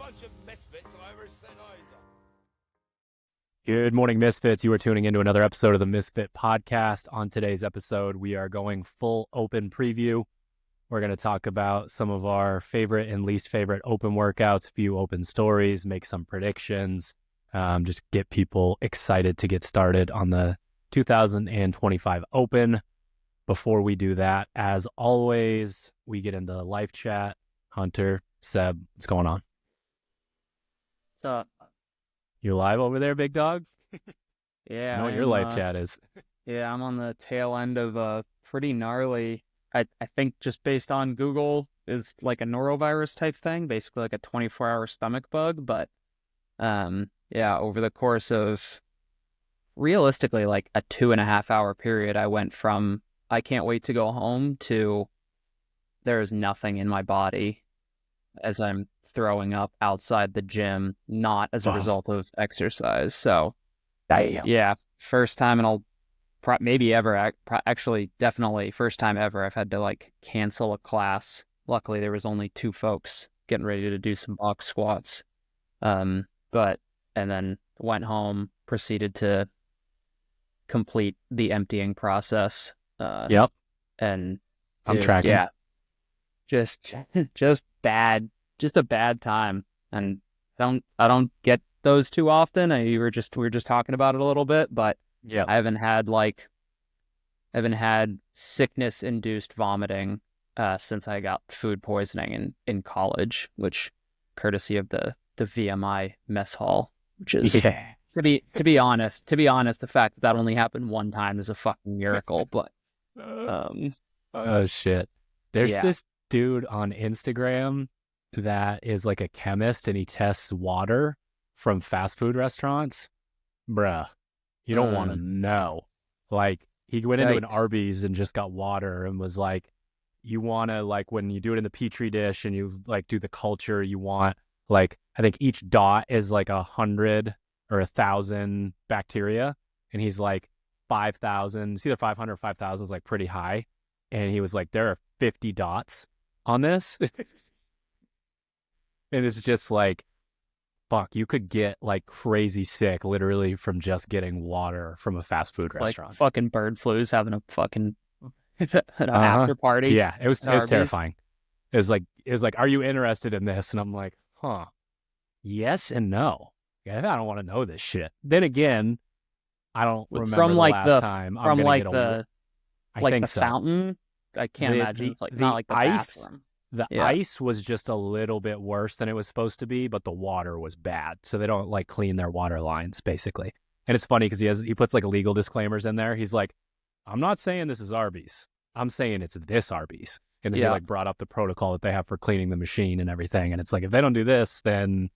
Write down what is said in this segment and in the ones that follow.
bunch of misfits I ever said either. Good morning, Misfits. You are tuning into another episode of the Misfit Podcast. On today's episode, we are going full open preview. We're going to talk about some of our favorite and least favorite open workouts, a few open stories, make some predictions, just get people excited to get started on the 2025 Open. Before we do that, as always, we get into live chat. Hunter, Seb, what's going on? What's up? You live over there, big dog? Yeah, I know what your live chat is. Yeah, I'm on the tail end of a pretty gnarly, I think just based on Google, is like a norovirus type thing, basically like a 24-hour stomach bug. But yeah, over the course of realistically like a 2.5 hour period, I went from I can't wait to go home to there is nothing in my body as I'm throwing up outside the gym, not as a result of exercise. So yeah, first time and I'll maybe ever, actually definitely first time ever I've had to like cancel a class. Luckily there was only 2 folks getting ready to do some box squats. And then went home, proceeded to complete the emptying process. Yep. And I'm tracking. Yeah. Just bad, just a bad time. And I don't get those too often. We were just talking about it a little bit, but yeah, I haven't had sickness induced vomiting since I got food poisoning in college, which courtesy of the VMI mess hall, which is to be honest, the fact that only happened one time is a fucking miracle. But oh shit, there's this dude on Instagram that is like a chemist and he tests water from fast food restaurants. Bruh, you don't want to know. Like, he went into an Arby's and just got water and was like, you want to, like, when you do it in the Petri dish and you like do the culture, you want like, I think each dot is like 100 or 1,000 bacteria. And he's like 5,000, it's either 500 or 5,000 is like pretty high. And he was like, there are 50 dots on this. And it's just like, fuck, you could get like crazy sick literally from just getting water from a fast food restaurant. Like fucking bird flu's having a fucking after party. Yeah, it was terrifying. It was like, are you interested in this? And I'm like, yes and no. Yeah, I don't want to know this shit. Then again, I don't remember from the like last time I'm gonna get a the fountain. I can't imagine it's like not like the ice. bathroom. The ice was just a little bit worse than it was supposed to be, but the water was bad. So they don't like clean their water lines, basically. And it's funny because he puts like legal disclaimers in there. He's like, I'm not saying this is Arby's. I'm saying it's this Arby's. And then he like brought up the protocol that they have for cleaning the machine and everything. And it's like, if they don't do this, then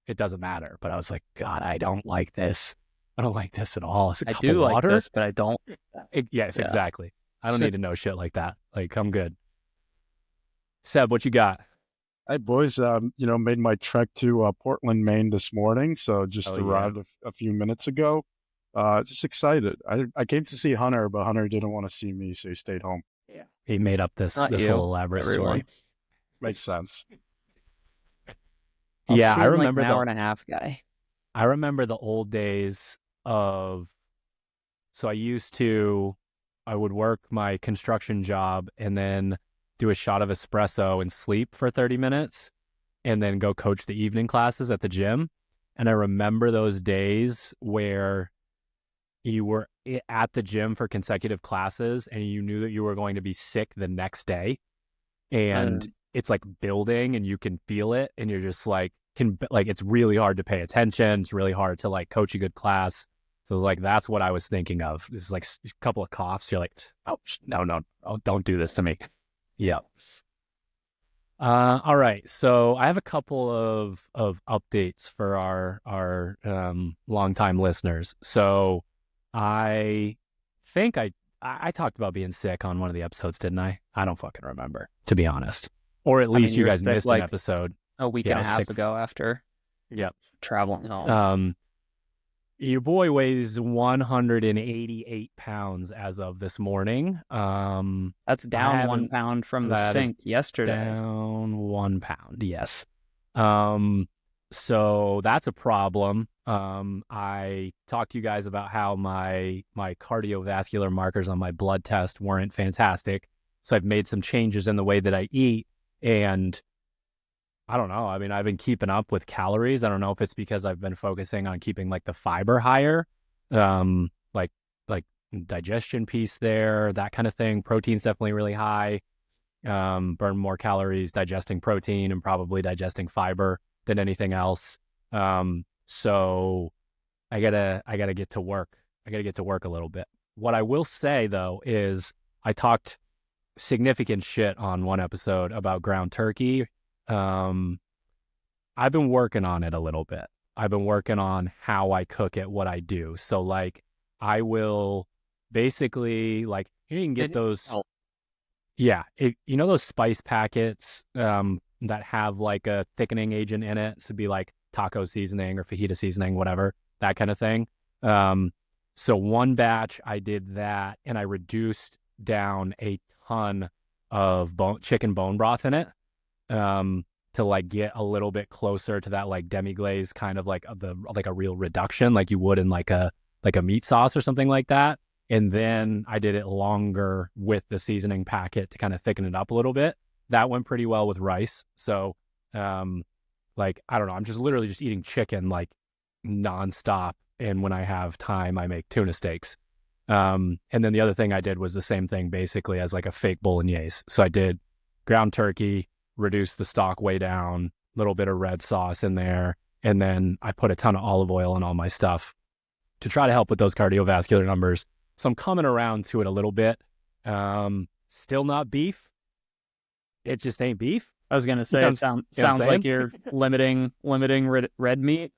it doesn't matter. But I was like, God, I don't like this. I don't like this at all. It's a cup of water. Like this, but I don't. Yes, exactly. I don't need to know shit like that. Like, I'm good. Seb, what you got? Hey, boys, made my trek to Portland, Maine this morning. So just arrived a few minutes ago. Just excited. I came to see Hunter, but Hunter didn't want to see me, so he stayed home. Yeah. He made up this whole elaborate story. Makes sense. Yeah, I remember like an hour and a half guy. I remember the old days of, so I would work my construction job and then do a shot of espresso and sleep for 30 minutes and then go coach the evening classes at the gym. And I remember those days where you were at the gym for consecutive classes and you knew that you were going to be sick the next day. And it's like building and you can feel it. And you're just like, it's really hard to pay attention. It's really hard to like coach a good class. So like, that's what I was thinking of. This is like a couple of coughs. You're like, oh, no, don't do this to me. Yeah. All right. So I have a couple of updates for our longtime listeners. So I think I talked about being sick on one of the episodes, didn't I? I don't fucking remember, to be honest. Or at least you guys missed an episode a week and a half ago after traveling home. Your boy weighs 188 pounds as of this morning. That's down 1 pound from the sink yesterday. Down 1 pound, yes. So that's a problem. I talked to you guys about how my cardiovascular markers on my blood test weren't fantastic. So I've made some changes in the way that I eat, and I don't know. I mean, I've been keeping up with calories. I don't know if it's because I've been focusing on keeping like the fiber higher, like digestion piece there, that kind of thing. Protein's definitely really high. Burn more calories digesting protein and probably digesting fiber than anything else. So I gotta get to work. I gotta get to work a little bit. What I will say though is I talked significant shit on one episode about ground turkey. I've been working on it a little bit. I've been working on how I cook it, what I do. So like I will basically like you can get those. Yeah, you know those spice packets that have like a thickening agent in it. So it'd be like taco seasoning or fajita seasoning, whatever, that kind of thing. So one batch I did that, and I reduced down a ton of chicken bone broth in it to like get a little bit closer to that like demi-glaze kind of like a real reduction, like you would in like a meat sauce or something like that. And then I did it longer with the seasoning packet to kind of thicken it up a little bit. That went pretty well with rice. So, like, I don't know, I'm just literally just eating chicken like nonstop. And when I have time, I make tuna steaks. And then the other thing I did was the same thing basically as like a fake bolognese. So I did ground turkey, reduced the stock way down, little bit of red sauce in there. And then I put a ton of olive oil in all my stuff to try to help with those cardiovascular numbers. So I'm coming around to it a little bit. Still not beef. It just ain't beef. I was gonna say, it sounds like you're limiting red meat.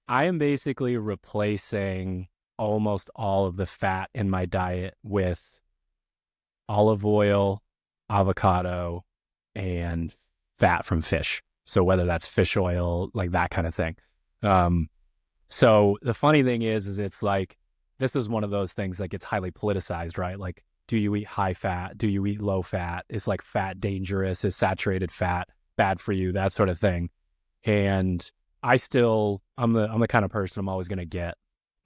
I am basically replacing almost all of the fat in my diet with olive oil, avocado, and fat from fish. So whether that's fish oil, like that kind of thing. So the funny thing is it's like, this is one of those things that gets highly politicized, right? Like, do you eat high fat? Do you eat low fat? Is like fat dangerous? Is saturated fat bad for you? That sort of thing. And I'm the kind of person I'm always going to get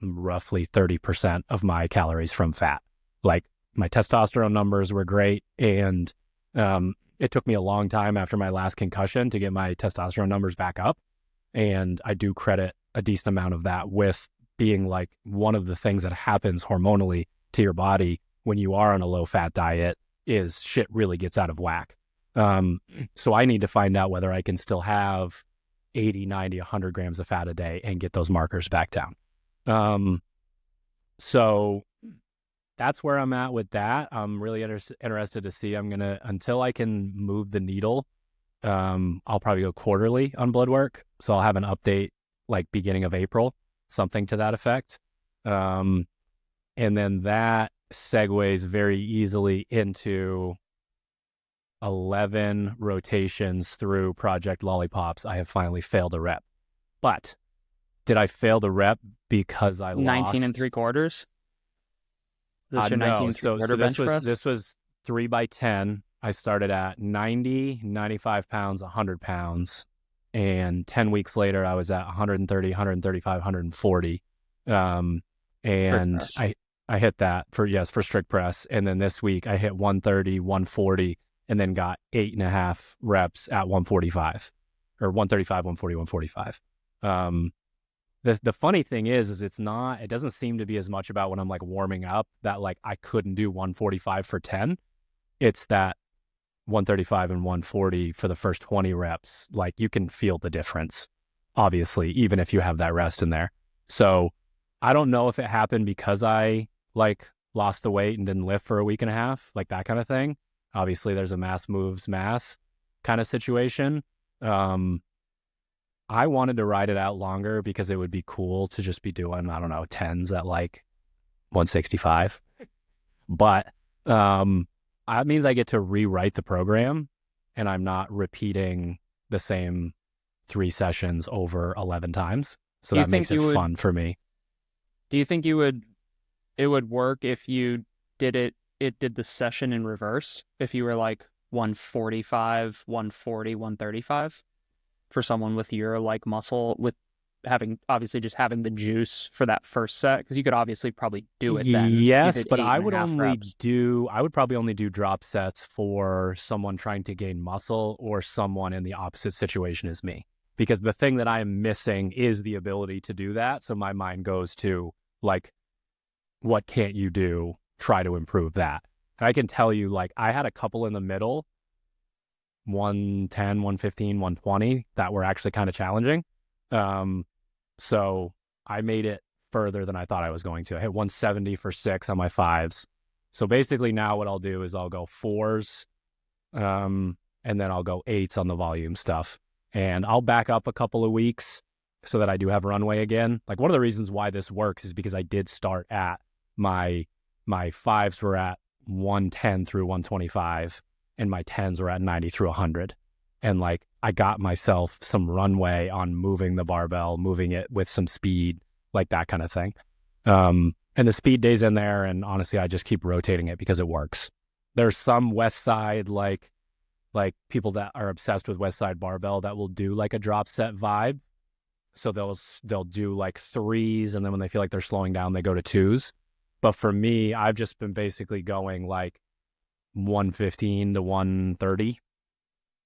roughly 30% of my calories from fat. Like my testosterone numbers were great. And it took me a long time after my last concussion to get my testosterone numbers back up. And I do credit a decent amount of that with being like one of the things that happens hormonally to your body when you are on a low fat diet is shit really gets out of whack. So I need to find out whether I can still have 80, 90, 100 grams of fat a day and get those markers back down. So that's where I'm at with that. I'm really interested to see. Until I can move the needle, I'll probably go quarterly on blood work. So I'll have an update like beginning of April, something to that effect. And then that segues very easily into 11 rotations through Project Lollipops. I have finally failed a rep. But did I fail the rep because I lost 19 3/4? Is this your 19 3/4 bench press? This was 3x10. I started at 90, 95 pounds, 100 pounds. And 10 weeks later, I was at 130, 135, 140. And I hit that for strict press. And then this week I hit 130, 140, and then got 8.5 reps at 145 or 135, 140, 145. The funny thing is it doesn't seem to be as much about when I'm like warming up that like I couldn't do 145 for 10. It's that 135 and 140 for the first 20 reps. Like you can feel the difference, obviously, even if you have that rest in there. So I don't know if it happened because I like lost the weight and didn't lift for a week and a half, like that kind of thing. Obviously there's a mass moves mass kind of situation. I wanted to ride it out longer because it would be cool to just be doing, I don't know, 10s at like 165. But that means I get to rewrite the program and I'm not repeating the same 3 sessions over 11 times. So that makes it fun for me. Do you think it would work if you did the session in reverse? If you were like 145, 140, 135 for someone with your like muscle, with having the juice for that first set? Because you could obviously probably do it then. Yes, but I would probably only do drop sets for someone trying to gain muscle or someone in the opposite situation as me. Because the thing that I am missing is the ability to do that. So my mind goes to like, what can't you do? Try to improve that. And I can tell you, like, I had a couple in the middle, 110, 115, 120, that were actually kind of challenging. So I made it further than I thought I was going to. I hit 170 for 6 on my 5s. So basically now what I'll do is I'll go 4s, and then I'll go 8s on the volume stuff. And I'll back up a couple of weeks so that I do have runway again. Like, one of the reasons why this works is because I did start at my 5s were at 110 through 125, and my 10s were at 90 through 100. And like, I got myself some runway on moving the barbell, moving it with some speed, like that kind of thing. And the speed days in there, and honestly, I just keep rotating it because it works. There's some West Side, like people that are obsessed with West Side barbell that will do like a drop set vibe. So they'll do like 3s, and then when they feel like they're slowing down, they go to 2s. But for me, I've just been basically going like 115 to 130,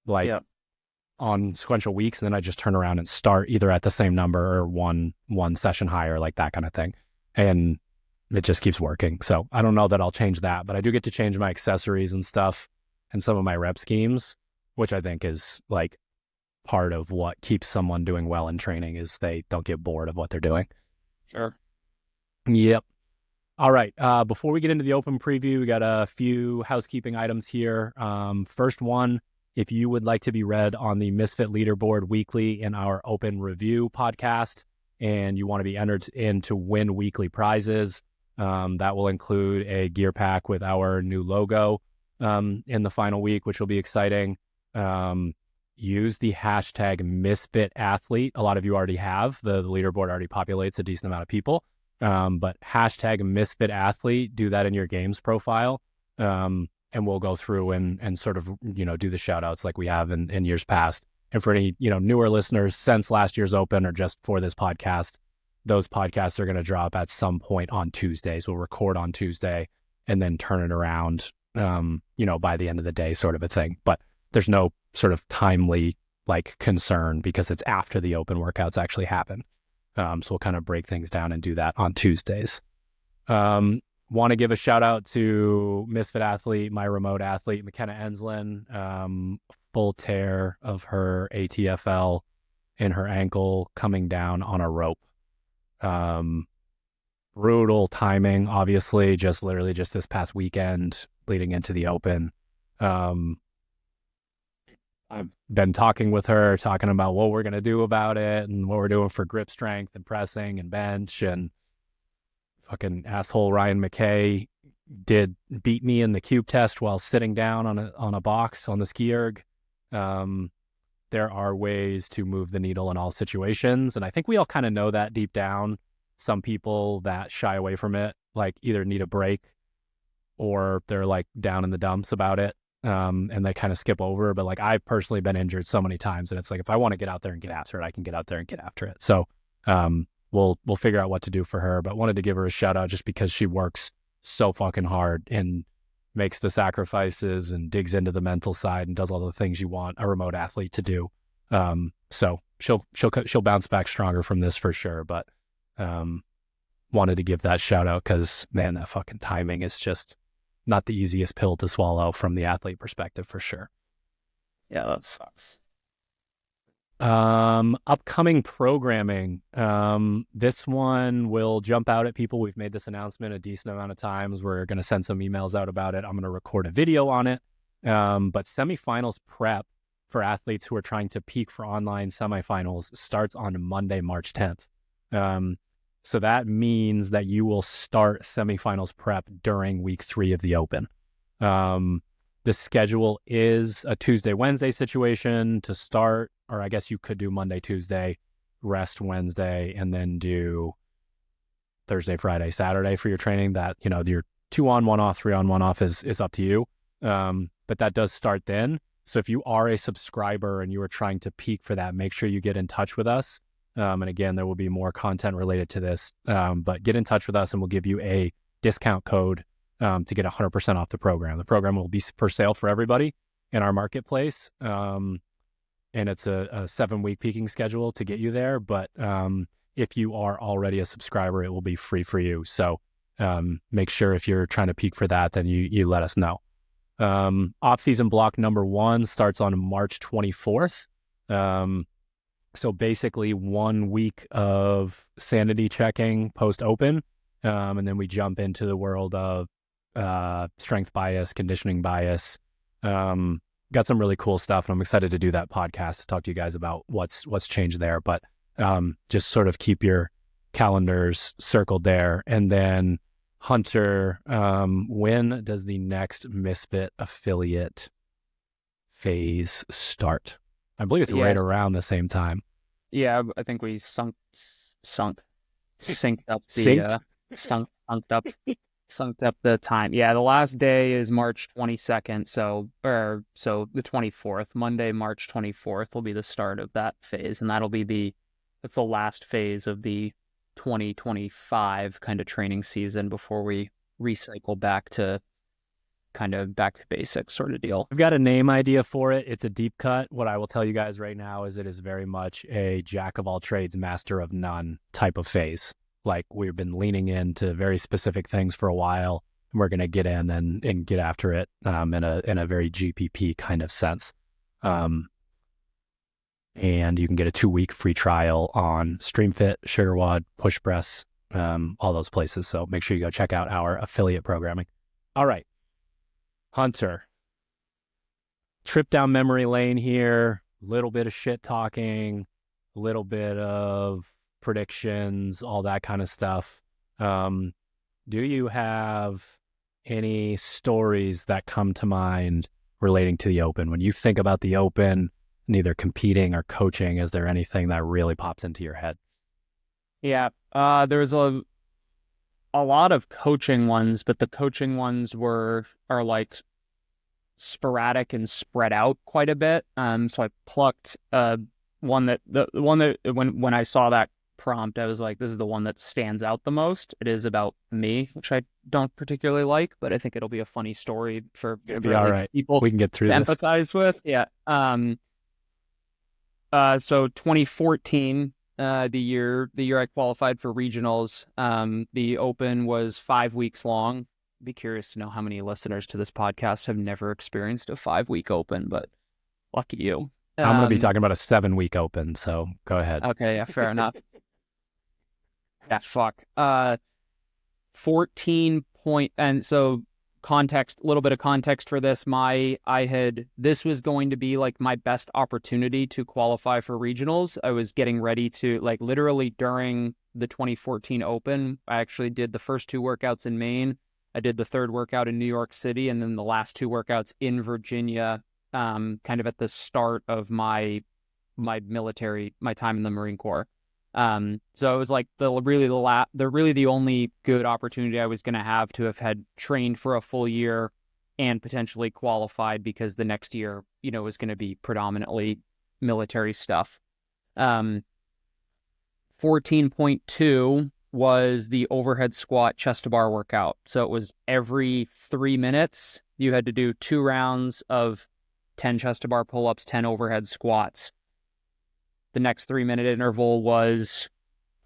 like on sequential weeks. And then I just turn around and start either at the same number or one session higher, like that kind of thing. And it just keeps working. So I don't know that I'll change that, but I do get to change my accessories and stuff and some of my rep schemes, which I think is like part of what keeps someone doing well in training, is they don't get bored of what they're doing. Sure. Yep. All right. Before we get into the open preview, we got a few housekeeping items here. First one, if you would like to be read on the Misfit Leaderboard weekly in our open review podcast, and you want to be entered in to win weekly prizes, that will include a gear pack with our new logo in the final week, which will be exciting. Use the hashtag Misfit Athlete. A lot of you already have. The leaderboard already populates a decent amount of people. But hashtag Misfit Athlete, do that in your games profile. And we'll go through and sort of, do the shout outs like we have in years past. And for any, newer listeners since last year's open or just for this podcast, those podcasts are going to drop at some point on Tuesdays. We'll record on Tuesday and then turn it around, by the end of the day, sort of a thing. But there's no sort of timely concern because it's after the open workouts actually happen. So we'll kind of break things down and do that on Tuesdays. Want to give a shout out to Misfit Athlete, my remote athlete, McKenna Enslin, full tear of her ATFL in her ankle coming down on a rope. Brutal timing, obviously, just this past weekend leading into the open. I've been talking with her, talking about what we're going to do about it and what we're doing for grip strength and pressing and bench. And fucking asshole Ryan McKay did beat me in the cube test while sitting down on a box on the ski erg. There are ways to move the needle in all situations. And I think we all kind of know that deep down. Some people that shy away from it, either need a break or they're down in the dumps about it. And they kind of skip over. But I've personally been injured so many times, and it's if I want to get out there and get after it, I can get out there and get after it. So we'll figure out what to do for her, but wanted to give her a shout out just because she works so fucking hard and makes the sacrifices and digs into the mental side and does all the things you want a remote athlete to do. So she'll bounce back stronger from this for sure. But wanted to give that shout out because, man, that fucking timing is just not the easiest pill to swallow from the athlete perspective for sure. Yeah, that sucks. Upcoming programming. This one will jump out at people. We've made this announcement a decent amount of times. We're going to send some emails out about it. I'm going to record a video on it. But semifinals prep for athletes who are trying to peak for online semifinals starts on Monday, March 10th. So that means that you will start semifinals prep during week 3 of the open. The schedule is a Tuesday, Wednesday situation to start, or I guess you could do Monday, Tuesday, rest Wednesday, and then do Thursday, Friday, Saturday for your training. That, your 2 on, 1 off, 3 on, 1 off is up to you. But that does start then. So if you are a subscriber and you are trying to peak for that, make sure you get in touch with us. And again, there will be more content related to this, but get in touch with us and we'll give you a discount code to get 100% off the program. The program will be for sale for everybody in our marketplace. And it's a 7-week peaking schedule to get you there. But if you are already a subscriber, it will be free for you. So make sure if you're trying to peak for that, then you let us know. Off-season block number 1 starts on March 24th. So basically 1 week of sanity checking post-open. And then we jump into the world of strength bias, conditioning bias. Got some really cool stuff, and I'm excited to do that podcast to talk to you guys about what's changed there. But just sort of keep your calendars circled there. And then Hunter, when does the next Misfit affiliate phase start? I believe it's right around the same time. Yeah, I think we synced up the time. Yeah, the last day is March 22nd. So the 24th, Monday, March 24th will be the start of that phase. And that's the last phase of the 2025 kind of training season before we recycle back to basics sort of deal. I've got a name idea for it. It's a deep cut. What I will tell you guys right now is it is very much a jack of all trades, master of none type of phase. Like, we've been leaning into very specific things for a while, and we're going to get in and get after it in a very GPP kind of sense. And you can get a 2-week free trial on StreamFit, SugarWOD, PushPress, all those places. So make sure you go check out our affiliate programming. All right, Hunter, trip down memory lane here, little bit of shit talking, a little bit of predictions, all that kind of stuff. Do you have any stories that come to mind relating to the Open? When you think about the Open, neither competing or coaching, is there anything that really pops into your head? Yeah, there's a lot of coaching ones, but the coaching ones are like sporadic and spread out quite a bit. So I plucked one that when I saw that prompt, I was like, this is the one that stands out the most. It is about me, which I don't particularly like, but I think it'll be a funny story for all right. People we can get through this. Empathize with. Yeah. So 2014, the year I qualified for regionals, the Open was 5 weeks long. Be curious to know how many listeners to this podcast have never experienced a 5-week Open, but lucky you. I'm going to be talking about a 7-week Open, so go ahead. Okay, yeah, fair enough. Yeah, fuck. 14 point, and so context, a little bit of context for this. This was going to be like my best opportunity to qualify for regionals. I was getting ready to, like, literally during the 2014 Open, I actually did the first 2 workouts in Maine. I did the 3rd workout in New York City, and then the last 2 workouts in Virginia, kind of at the start of my time in the Marine Corps. So it was like the only good opportunity I was going to have to have had trained for a full year and potentially qualified, because the next year, was going to be predominantly military stuff. 14.2 was the overhead squat chest to bar workout. So it was every 3 minutes, you had to do 2 rounds of 10 chest to bar pull-ups, 10 overhead squats. The next 3-minute interval was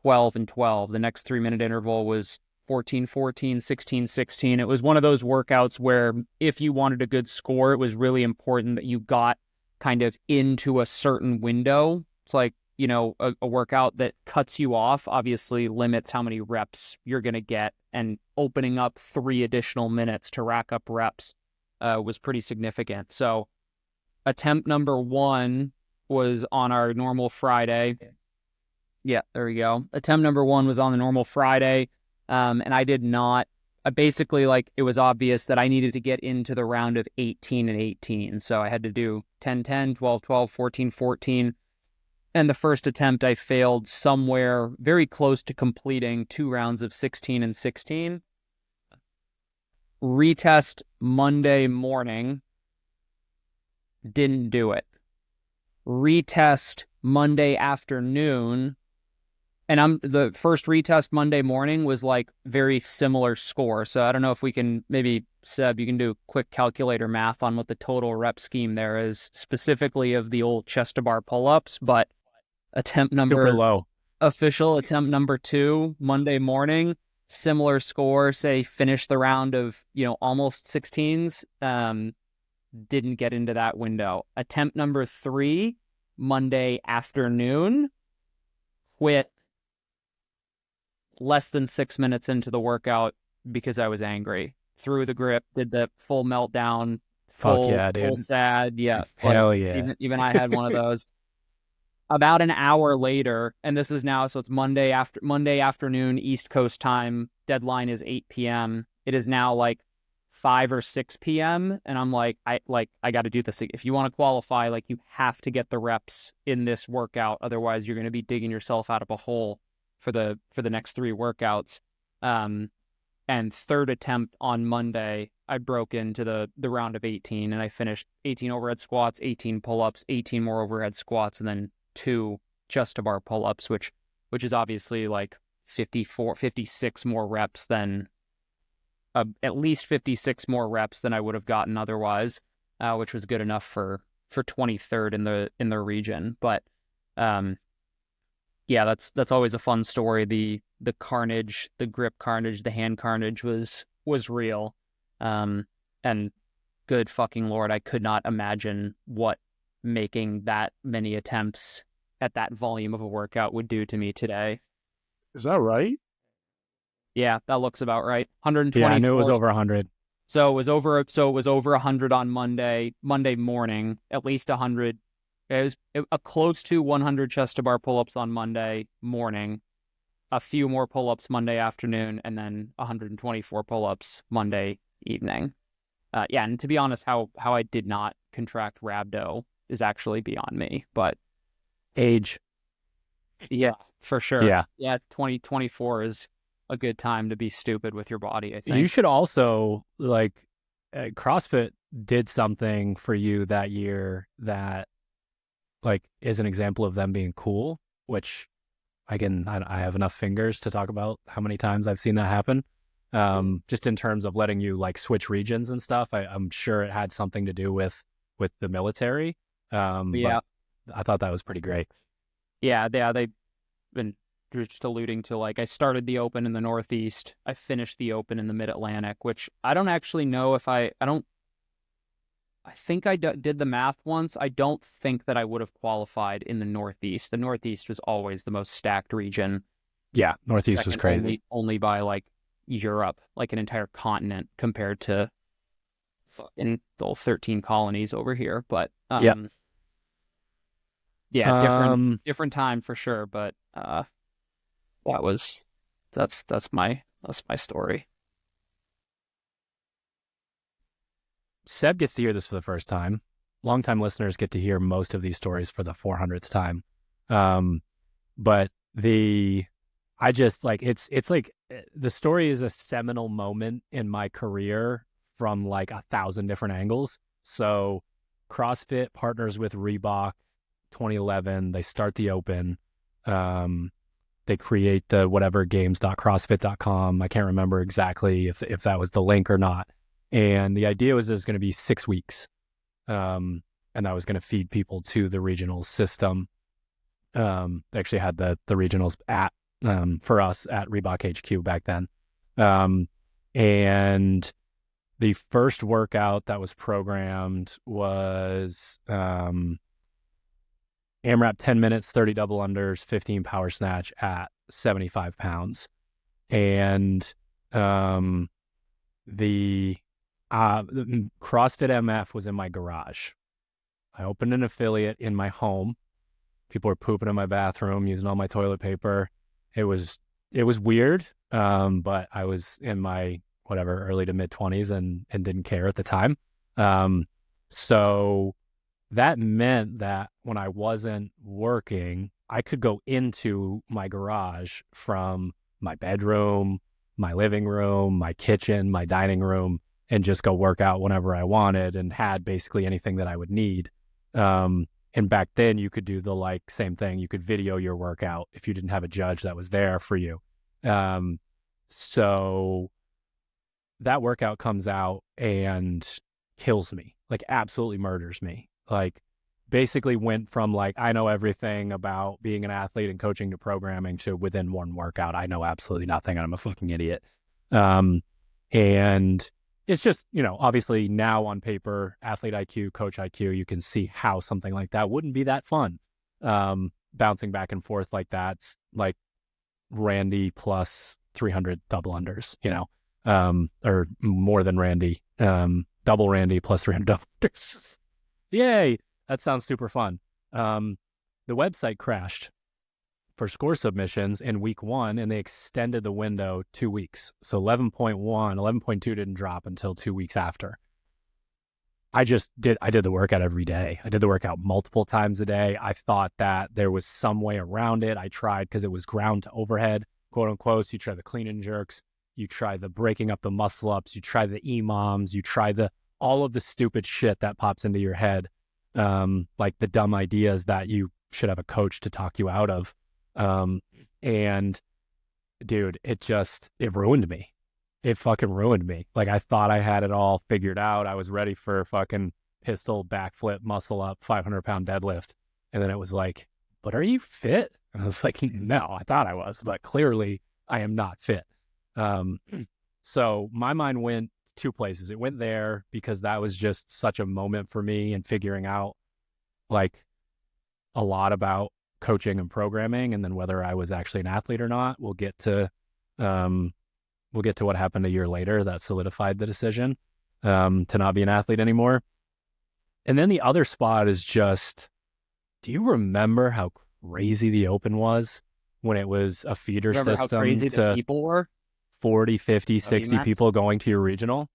12 and 12. The next 3-minute interval was 14, 14, 16, 16. It was one of those workouts where if you wanted a good score, it was really important that you got kind of into a certain window. It's like, a workout that cuts you off obviously limits how many reps you're going to get, and opening up 3 additional minutes to rack up reps was pretty significant. So attempt number 1 was on our normal Friday. Yeah, there we go. Attempt number 1 was on the normal Friday. And I did not, basically, like, it was obvious that I needed to get into the round of 18 and 18. So I had to do 10, 10, 12, 12, 14, 14. And the first attempt, I failed somewhere very close to completing 2 rounds of 16 and 16. Retest Monday morning. didn't do it. Retest Monday afternoon, and the first retest Monday morning was like very similar score. So I don't know if we can, maybe Seb, you can do quick calculator math on what the total rep scheme there is, specifically of the old chest to bar pull-ups, but attempt number Super low. Official attempt number 2 Monday morning, similar score, say finish the round of, almost 16s. Didn't get into that window. Attempt number 3 Monday afternoon, quit less than 6 minutes into the workout because I was angry. Threw the grip, did the full meltdown, Fuck yeah, dude. full sad. Yeah. Hell yeah. Even I had one of those. About an hour later, and this is now, so it's Monday afternoon, East Coast time. Deadline is 8 p.m. It is now like 5 or 6 p.m. And I'm like, I got to do this. If you want to qualify, like, you have to get the reps in this workout. Otherwise, you're going to be digging yourself out of a hole for the next 3 workouts. And third attempt on Monday, I broke into the round of 18, and I finished 18 overhead squats, 18 pull-ups, 18 more overhead squats, and then 2 chest to bar pull-ups, which is obviously like 56 more reps than at least 56 more reps than I would have gotten otherwise, which was good enough for 23rd in the region. But yeah, that's always a fun story. The carnage, the grip carnage, the hand carnage was real. And good fucking Lord, I could not imagine what making that many attempts at that volume of a workout would do to me today. Is that right? Yeah, that looks about right. 120. Yeah, I knew it was over 100. So it was over 100 on Monday morning, at least 100. It was a close to 100 chest to bar pull-ups on Monday morning, a few more pull-ups Monday afternoon, and then 124 pull-ups Monday evening. Yeah, and to be honest, how I did not contract rhabdo is actually beyond me, but Age. Yeah, for sure. Yeah. 2024 is a good time to be stupid with your body, I think. You should also, like, CrossFit did something for you that year that, like, is an example of them being cool, which I have enough fingers to talk about how many times I've seen that happen. Just in terms of letting you, like, switch regions and stuff. I'm sure it had something to do with the military. Yeah. But I thought that was pretty great. Yeah, they've been just alluding to, like, I started the Open in the Northeast. I finished the Open in the Mid-Atlantic, which I don't actually know if I think I did the math once. I don't think that I would have qualified in the Northeast. The Northeast was always the most stacked region. Yeah, Northeast was crazy. Only by, like, Europe, like an entire continent compared to fucking the whole 13 colonies over here. But yeah, different time for sure. But that's my story. Seb gets to hear this for the first time. Longtime listeners get to hear most of these stories for the 400th time. But it's like the story is a seminal moment in my career from like 1,000 different angles. So CrossFit partners with Reebok 2011. They start the Open. They create the whatever games.crossfit.com. I can't remember exactly if that was the link or not. And the idea was it was going to be 6 weeks. And that was going to feed people to the regionals system. They actually had the regionals for us at Reebok HQ back then. And the first workout that was programmed was AMRAP 10 minutes, 30 double unders, 15 power snatch at 75 pounds. And the CrossFit MF was in my garage. I opened an affiliate in my home. People were pooping in my bathroom, using all my toilet paper. It was weird, but I was in my early to mid 20s and didn't care at the time. So that meant that when I wasn't working, I could go into my garage from my bedroom, my living room, my kitchen, my dining room, and just go work out whenever I wanted and had basically anything that I would need. And back then you could do the like same thing. You could video your workout if you didn't have a judge that was there for you. So that workout comes out and kills me, like absolutely murders me. Like basically went from like, I know everything about being an athlete and coaching to programming to within one workout, I know absolutely nothing and I'm a fucking idiot. And it's just, you know, obviously now on paper, athlete IQ, coach IQ, you can see how something like that wouldn't be that fun. Bouncing back and forth like that's like Randy plus 300 double unders, you know, or more than Randy, double Randy plus 300 double unders. Yay. That sounds super fun. The website crashed for score submissions in week 1, and they extended the window 2 weeks. So 11.1, 11.2 didn't drop until 2 weeks after. I did the workout every day. I did the workout multiple times a day. I thought that there was some way around it. I tried because it was ground to overhead, quote unquote. So you try the clean and jerks, you try the breaking up the muscle ups, you try the EMOMs, you try all of the stupid shit that pops into your head. Like the dumb ideas that you should have a coach to talk you out of. And dude, it ruined me. It fucking ruined me. Like I thought I had it all figured out. I was ready for fucking pistol backflip, muscle up, 500-pound deadlift. And then it was like, but are you fit? And I was like, no, I thought I was, but clearly I am not fit. So my mind went 2 places. It went there because that was just such a moment for me and figuring out like a lot about coaching and programming, and then whether I was actually an athlete or not. We'll get to what happened a year later that solidified the decision to not be an athlete anymore. And then the other spot is just, do you remember how crazy the Open was when it was a feeder Remember system how crazy the people were? 40, 50, 60 people going to your regional?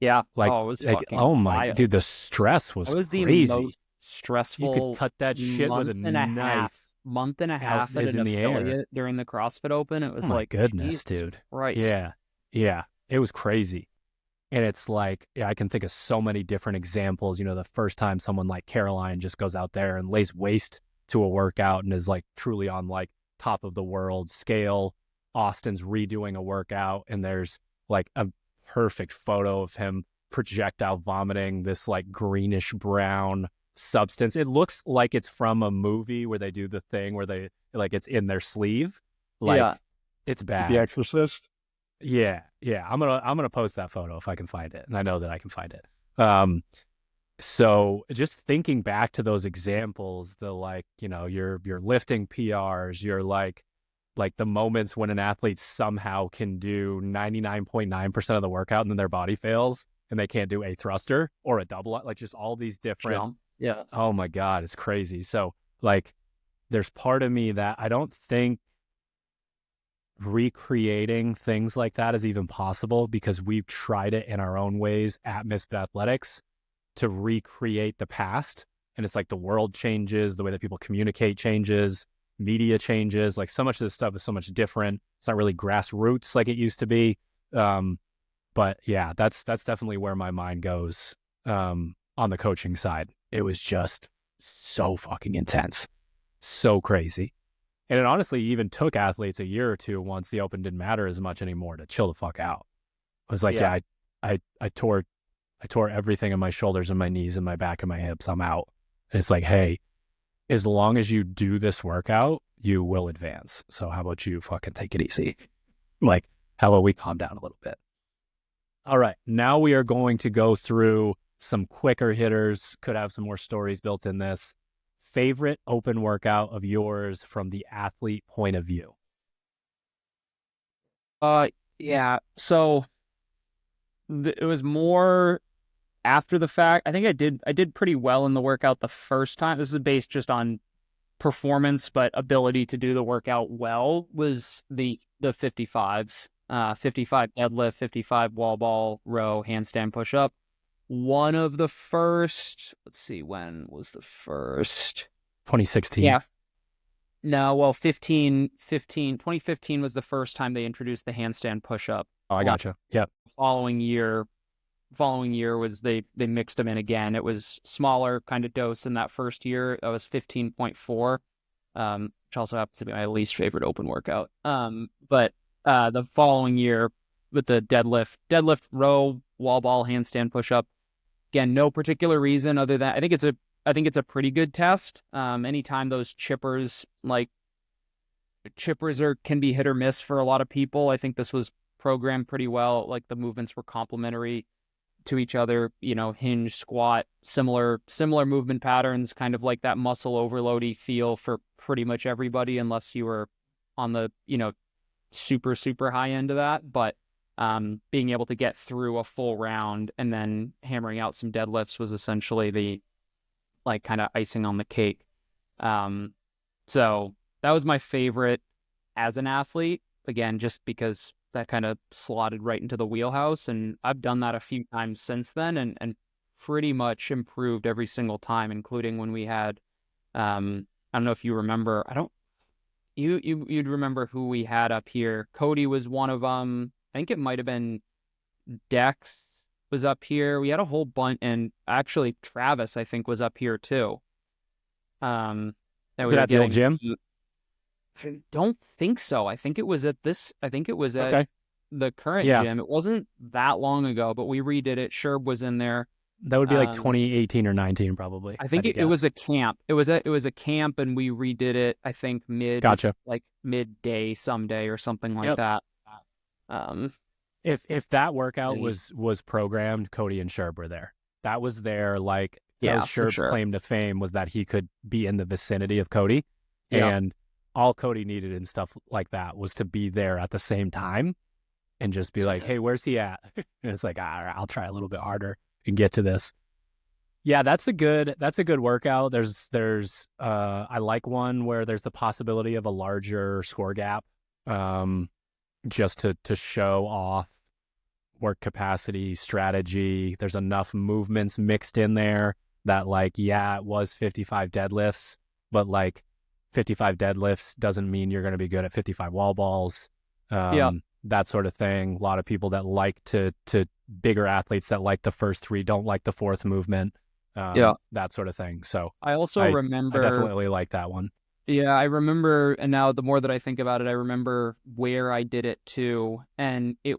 Yeah. Like, it was like fucking oh my, wild. dude, the stress was It was crazy. the most stressful You could cut that shit with a month and a out half at is an in the air. affiliate during the CrossFit Open. It was Oh my like, goodness, Jesus dude. Christ. Yeah, it was crazy. And it's like, I can think of so many different examples. You know, the first time someone like Caroline just goes out there and lays waste to a workout and is like truly on like top of the world scale. Austin's redoing a workout and there's like a perfect photo of him projectile vomiting this like greenish brown substance. It looks like it's from a movie where they do the thing where they like it's in their sleeve. Like it's bad. The Exorcist. Yeah. I'm gonna post that photo if I can find it, and I know that I can find it. So just thinking back to those examples, the like, you know, you're lifting PRs, you're like the moments when an athlete somehow can do 99.9% of the workout and then their body fails and they can't do a thruster or a double, like just all these different Jump. Yeah. Oh my God, it's crazy. So like there's part of me that I don't think recreating things like that is even possible, because we've tried it in our own ways at Misfit Athletics to recreate the past. And it's like the world changes, the way that people communicate changes, media changes, like so much of this stuff is so much different. It's not really grassroots like it used to be. But yeah, that's definitely where my mind goes on the coaching side. It was just so fucking intense, so crazy. And it honestly even took athletes a year or two, once the Open didn't matter as much anymore, to chill the fuck out. I was like, I tore everything in my shoulders and my knees and my back and my hips. I'm out. And it's like, hey, as long as you do this workout, you will advance. So how about you fucking take it easy? Like, how about we calm down a little bit? All right. Now we are going to go through some quicker hitters. Could have some more stories built in this. Favorite Open workout of yours from the athlete point of view? Yeah. So it was more after the fact. I think I did pretty well in the workout the first time. This is based just on performance, but ability to do the workout well was the 55s. 55 deadlift, 55 wall ball, row, handstand push up. One of the first, let's see, when was the first? 2016. Yeah. No, well, 2015 was the first time they introduced the handstand push up. Oh, I gotcha. Yep. The following year, following year was they mixed them in again. It was smaller kind of dose in that first year. That was 15.4, which also happens to be my least favorite open workout. But the following year with the deadlift, row, wall ball, handstand, push up. Again, no particular reason other than I think it's a pretty good test. Anytime those chippers can be hit or miss for a lot of people. I think this was programmed pretty well. Like the movements were complementary to each other, hinge, squat, similar movement patterns, kind of like that muscle overloady feel for pretty much everybody, unless you were on the, super, super high end of that. But being able to get through a full round and then hammering out some deadlifts was essentially the like kind of icing on the cake. So that was my favorite as an athlete, again, just because that kind of slotted right into the wheelhouse. And I've done that a few times since then and pretty much improved every single time, including when we had, I don't know if you remember, you'd remember who we had up here. Cody was one of them. I think it might have been Dex was up here. We had a whole bunch, and actually Travis, I think, was up here too. Was it at the old gym? I don't think so. I think it was at the current gym. It wasn't that long ago, but we redid it. Sherb was in there. That would be like 2018 or 19, probably. I think it was a camp. It was a camp, and we redid it. I think midday someday or something like that. If that workout was programmed, Cody and Sherb were there. That was their Sherb's claim to fame was that he could be in the vicinity of Cody, and all Cody needed and stuff like that was to be there at the same time and just be like, hey, where's he at? And it's like, all right, I'll try a little bit harder and get to this. Yeah, that's a good workout. There's I like one where there's the possibility of a larger score gap, just to show off work capacity, strategy. There's enough movements mixed in there that it was 55 deadlifts, but 55 deadlifts doesn't mean you're going to be good at 55 wall balls. That sort of thing. A lot of people that like to bigger athletes that like the first three don't like the fourth movement. That sort of thing. So I remember. I definitely like that one. Yeah, I remember, and now the more that I think about it, I remember where I did it too. And I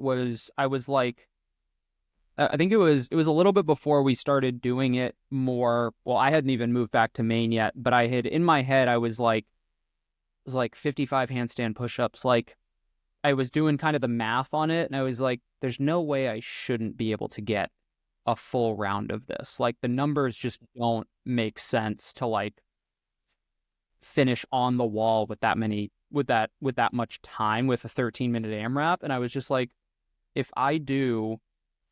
think it was a little bit before we started doing it more. Well, I hadn't even moved back to Maine yet, but I had, in my head, I was like 55 handstand push-ups. I was doing kind of the math on it, and I was like, there's no way I shouldn't be able to get a full round of this. The numbers just don't make sense to finish on the wall with that much time with a 13-minute AMRAP. And I was just like, if I do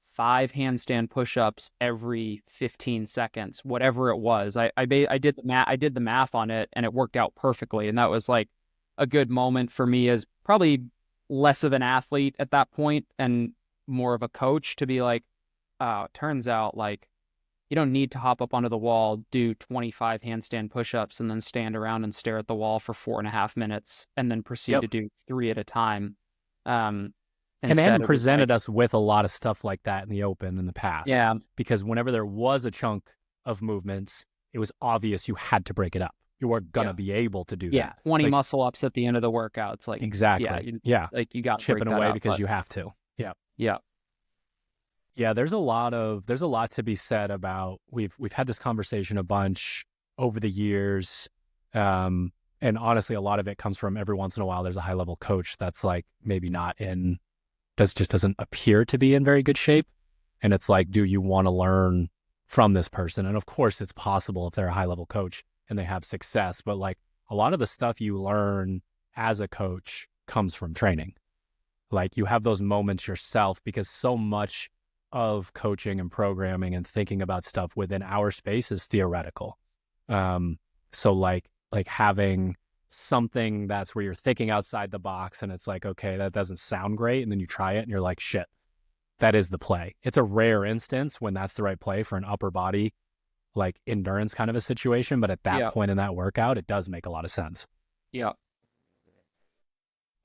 5 handstand push-ups every 15 seconds, whatever it was, I did the math on it, and it worked out perfectly. And that was a good moment for me as probably less of an athlete at that point and more of a coach to be like, oh, it turns out you don't need to hop up onto the wall, do 25 handstand push-ups, and then stand around and stare at the wall for 4.5 minutes, and then proceed to do 3 at a time. And they hadn't presented us with a lot of stuff like that in the open in the past. Yeah. Because whenever there was a chunk of movements, it was obvious you had to break it up. You weren't going to be able to do that. Yeah, 20 muscle-ups at the end of the workout. It's exactly. You got chipping away because you have to. Yeah. Yeah. Yeah, there's a lot to be said about we've had this conversation a bunch over the years. And honestly, a lot of it comes from every once in a while there's a high level coach that's maybe not just doesn't appear to be in very good shape. And it's do you want to learn from this person? And of course it's possible if they're a high level coach and they have success, but a lot of the stuff you learn as a coach comes from training. You have those moments yourself, because so much of coaching and programming and thinking about stuff within our space is theoretical. So having something that's where you're thinking outside the box and it's okay, that doesn't sound great. And then you try it and you're like, shit, that is the play. It's a rare instance when that's the right play for an upper body, endurance kind of a situation. But at that point in that workout, it does make a lot of sense. Yeah.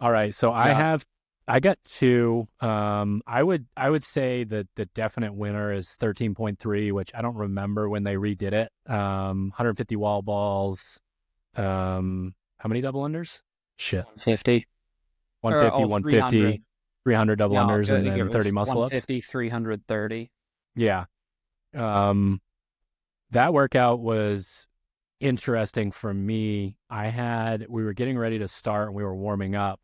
All right. So I I got two. I would say that the definite winner is 13.3, which I don't remember when they redid it. 150 wall balls. How many double unders? Shit. 150. 150, 150, 300 double No, unders, and it then 30 was muscle ups. 150, 330. Yeah. That workout was interesting for me. We were getting ready to start and we were warming up,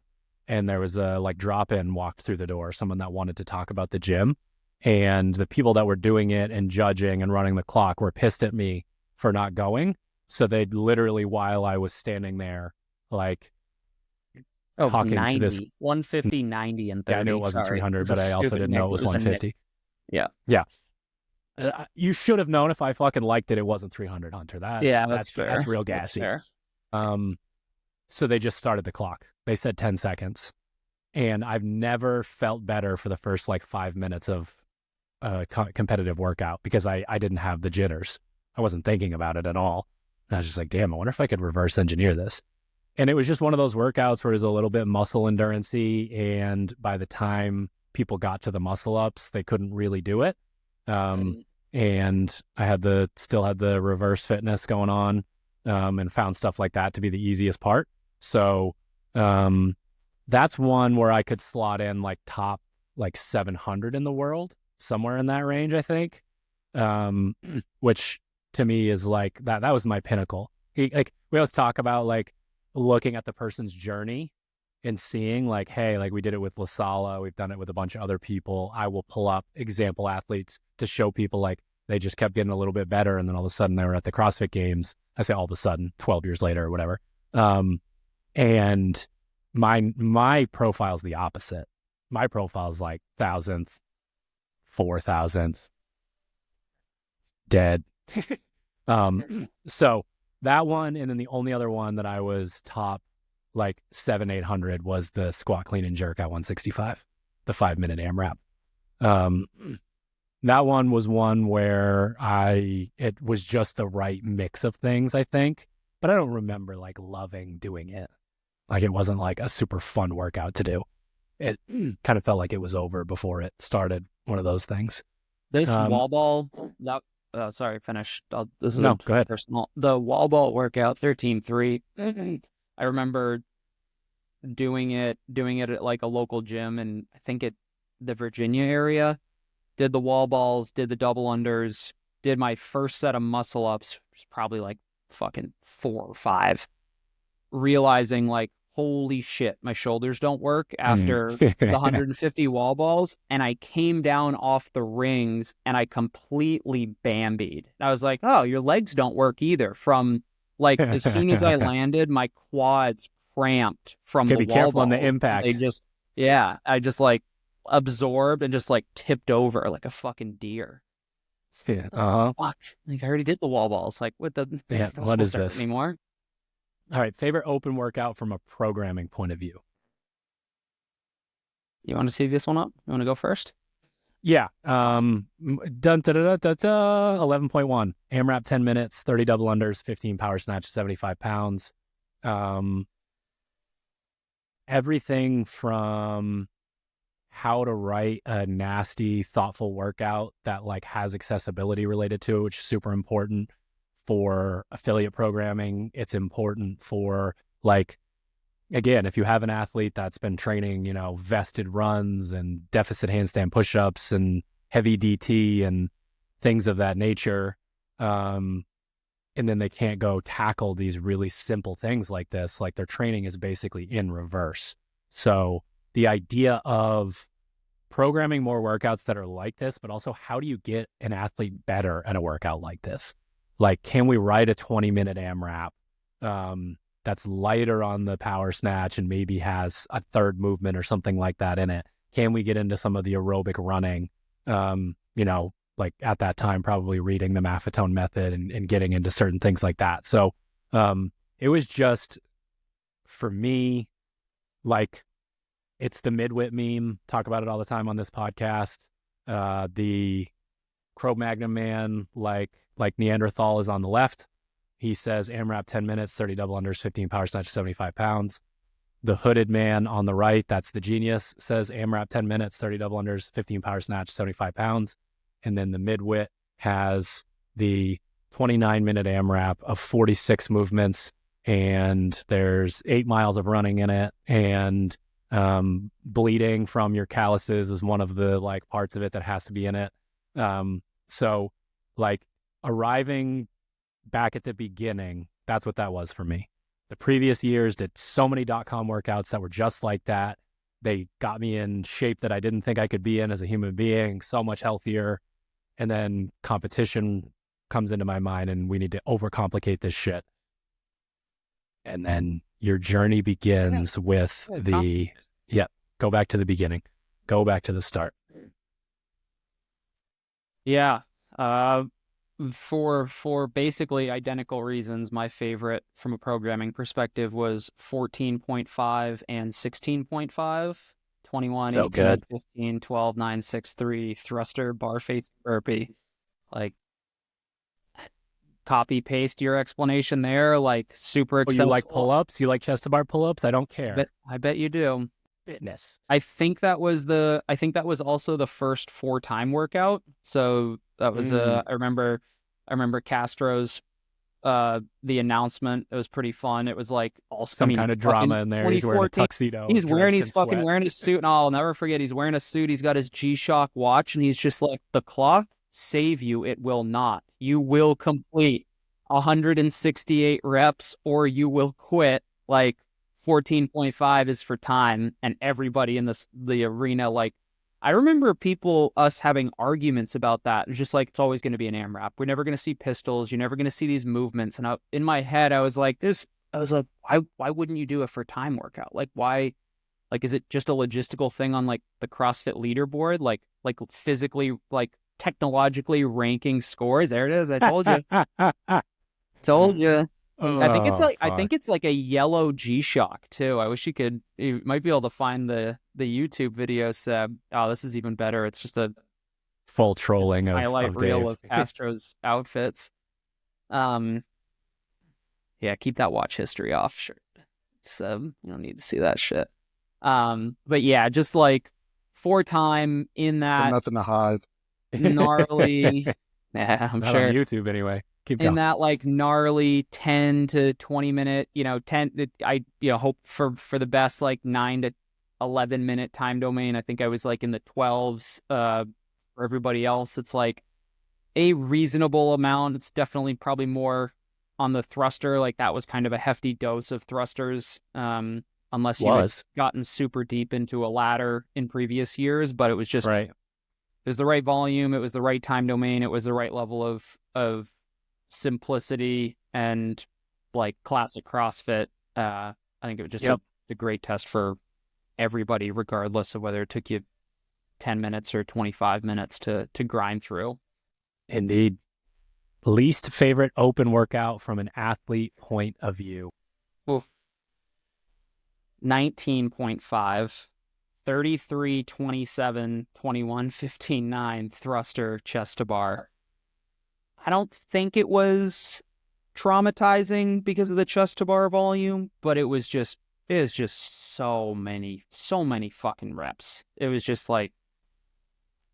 and there was a drop-in walked through the door, someone that wanted to talk about the gym, and the people that were doing it and judging and running the clock were pissed at me for not going. So they literally, while I was standing there, like, Oh, it was talking 90. to this 150, 90, and 30. Yeah, I knew it wasn't Sorry. 300, It was but a I also stupid didn't know it was nick. a nick. 150. Yeah. Yeah. You should have known if I fucking liked it wasn't 300, Hunter. That's fair. That's real That's gassy. fair. So they just started the clock. They said 10 seconds. And I've never felt better for the first 5 minutes of a competitive workout because I didn't have the jitters. I wasn't thinking about it at all. And I was just like, damn, I wonder if I could reverse engineer this. And it was just one of those workouts where it was a little bit muscle endurance-y, and by the time people got to the muscle ups, they couldn't really do it. And I still had the reverse fitness going on, and found stuff like that to be the easiest part. So that's one where I could slot in top 700 in the world, somewhere in that range, I think. Which to me is that was my pinnacle. We always talk about looking at the person's journey and seeing hey, we did it with La Sala, we've done it with a bunch of other people. I will pull up example athletes to show people they just kept getting a little bit better, and then all of a sudden they were at the CrossFit Games. I say all of a sudden, 12 years later or whatever. And my profile's the opposite. My profile's 1,000th, 4,000th, dead. So that one, and then the only other one that I was top 700-800 was the squat, clean, and jerk at 165, the 5-minute AMRAP. That one was one where it was just the right mix of things, I think, but I don't remember loving doing it. It wasn't a super fun workout to do. It kind of felt like it was over before it started, one of those things. This wall ball, sorry, finish. Go ahead. Personal. The wall ball workout, 13.3. I remember doing it at a local gym, and I think the Virginia area. Did the wall balls, did the double unders, did my first set of muscle ups, which was probably fucking 4 or 5. Realizing holy shit, my shoulders don't work after the 150 wall balls. And I came down off the rings and I completely bambied. I was like, oh, your legs don't work either. From as soon as I landed, my quads cramped from the wall balls. Be careful on the impact. I just absorbed and just tipped over like a fucking deer. Yeah. Fuck. I already did the wall balls. What is this anymore? All right. Favorite open workout from a programming point of view. You want to see this one up? You want to go first? Yeah. 11.1 AMRAP 10 minutes, 30 double unders, 15 power snatch, 75 pounds. Everything from how to write a nasty, thoughtful workout that has accessibility related to it, which is super important for affiliate programming. It's important for again, if you have an athlete that's been training, vested runs and deficit handstand push-ups and heavy DT and things of that nature, and then they can't go tackle these really simple things like this, their training is basically in reverse. So the idea of programming more workouts that are like this, but also how do you get an athlete better at a workout like this? Can we write a 20-minute AMRAP that's lighter on the power snatch and maybe has a third movement or something like that in it? Can we get into some of the aerobic running? At that time, probably reading the Maffetone method and getting into certain things like that. So it was just, for me, it's the midwit meme. Talk about it all the time on this podcast. The Cro-Magnon man, like Neanderthal, is on the left. He says AMRAP 10 minutes, 30 double unders, 15 power snatch, 75 pounds. the hooded man on the right, that's the genius, says AMRAP 10 minutes, 30 double unders, 15 power snatch, 75 pounds. And then the midwit has the 29-minute AMRAP of 46 movements, and there's 8 miles of running in it, and bleeding from your calluses is one of the like parts of it that has to be in it. So like arriving back at the beginning, that's what that was for me. The previous years did so many .com workouts that were just like that. They got me in shape that I didn't think I could be in as a human being, so much healthier. And then competition comes into my mind, and we need to overcomplicate this shit. And then your journey begins with go back to the beginning. Go back to the start. Yeah. For basically identical reasons, my favorite from a programming perspective was 14.5 and 16.5, 21, So 18, good. 15, 12, 9, 6, 3, thruster, bar face, burpee. Like, copy paste your explanation there, like super Oh, accessible. you like pull-ups? You like chest to bar pull-ups? I don't care. I bet you do. Fitness. I think that was also the first 4-time workout. So that was I remember Castro's the announcement. It was pretty fun. It was like Some kind of drama in there. He's wearing a tuxedo. He's wearing a suit, and I'll never forget, he's wearing a suit. He's got his G-Shock watch, and he's just like, the clock save you, it will not. You will complete 168 reps or you will quit. Like, 14.5 is for time, and everybody in the arena, like, I remember us having arguments about that. It's just like, it's always going to be an AMRAP. We're never going to see pistols. You're never going to see these movements. And in my head, I was like, why wouldn't you do it for time workout? Like, why? Like, is it just a logistical thing on like the CrossFit leaderboard? Like physically, like technologically ranking scores? There it is. I told you. Told you. I think it's like a yellow G-Shock too. I wish you might be able to find the YouTube video, Seb. Oh, this is even better. It's just a full trolling of highlight reel Dave. of Astro's outfits. Yeah, keep that watch history off. Sure. Seb, you don't need to see that shit. But yeah, just like 4-time in that nothing to hide. Gnarly. Yeah, I'm Not sure. on YouTube anyway. Keep in going. that like gnarly 10 to 20 minute, I hope for the best like 9 to 11 minute time domain. I think I was like in the 12s. For everybody else, it's like a reasonable amount. It's definitely probably more on the thruster. Like, that was kind of a hefty dose of thrusters. Unless you had gotten super deep into a ladder in previous years, but it was just right. It was the right volume. It was the right time domain. It was the right level of simplicity and like classic CrossFit. I think it was just a great test for everybody, regardless of whether it took you 10 minutes or 25 minutes to grind through. Indeed. Least favorite open workout from an athlete point of view? Oof. 19.5, 33, 27, 21, 15, 9 thruster chest to bar. I don't think it was traumatizing because of the chest to bar volume, but it was just so many fucking reps. It was just like,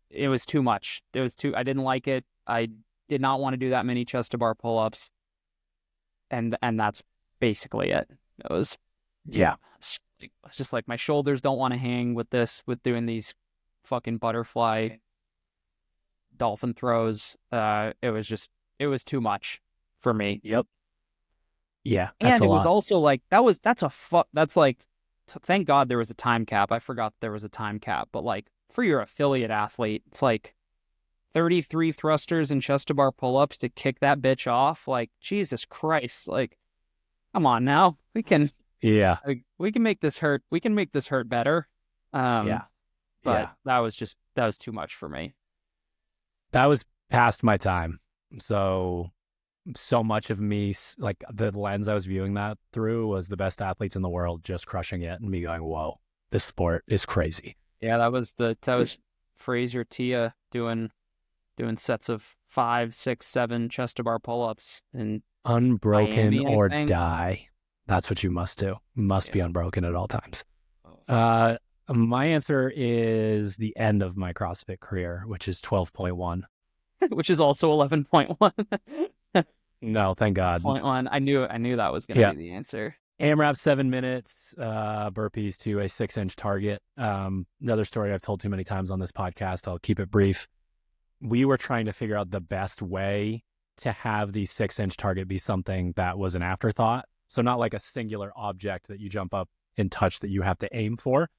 it was too much. I didn't like it. I did not want to do that many chest to bar pull-ups. And that's basically it. It was, it's just like, my shoulders don't want to hang with doing these fucking butterfly dolphin throws. It was too much for me. Yep. Yeah. And it was also like, that's like, thank God there was a time cap. I forgot there was a time cap, but like, for your affiliate athlete, it's like 33 thrusters and chest to bar pull-ups to kick that bitch off. Like, Jesus Christ. Like, come on now. We can make this hurt. We can make this hurt better. But that was too much for me. That was past my time. So much of me, like, the lens I was viewing that through was the best athletes in the world just crushing it, and me going, whoa, this sport is crazy. Yeah, that was Fraser Tia doing sets of 5, 6, 7 chest to bar pull-ups and unbroken Miami, or die. That's what you must do. Must be Yeah. unbroken at all times. Oh. My answer is the end of my CrossFit career, which is 12.1. Which is also 11.1. No, thank God. 0.1. I knew that was going to Yeah. be the answer. AMRAP 7 minutes, burpees to a 6-inch target. Another story I've told too many times on this podcast. I'll keep it brief. We were trying to figure out the best way to have the 6-inch target be something that was an afterthought. So not like a singular object that you jump up and touch that you have to aim for.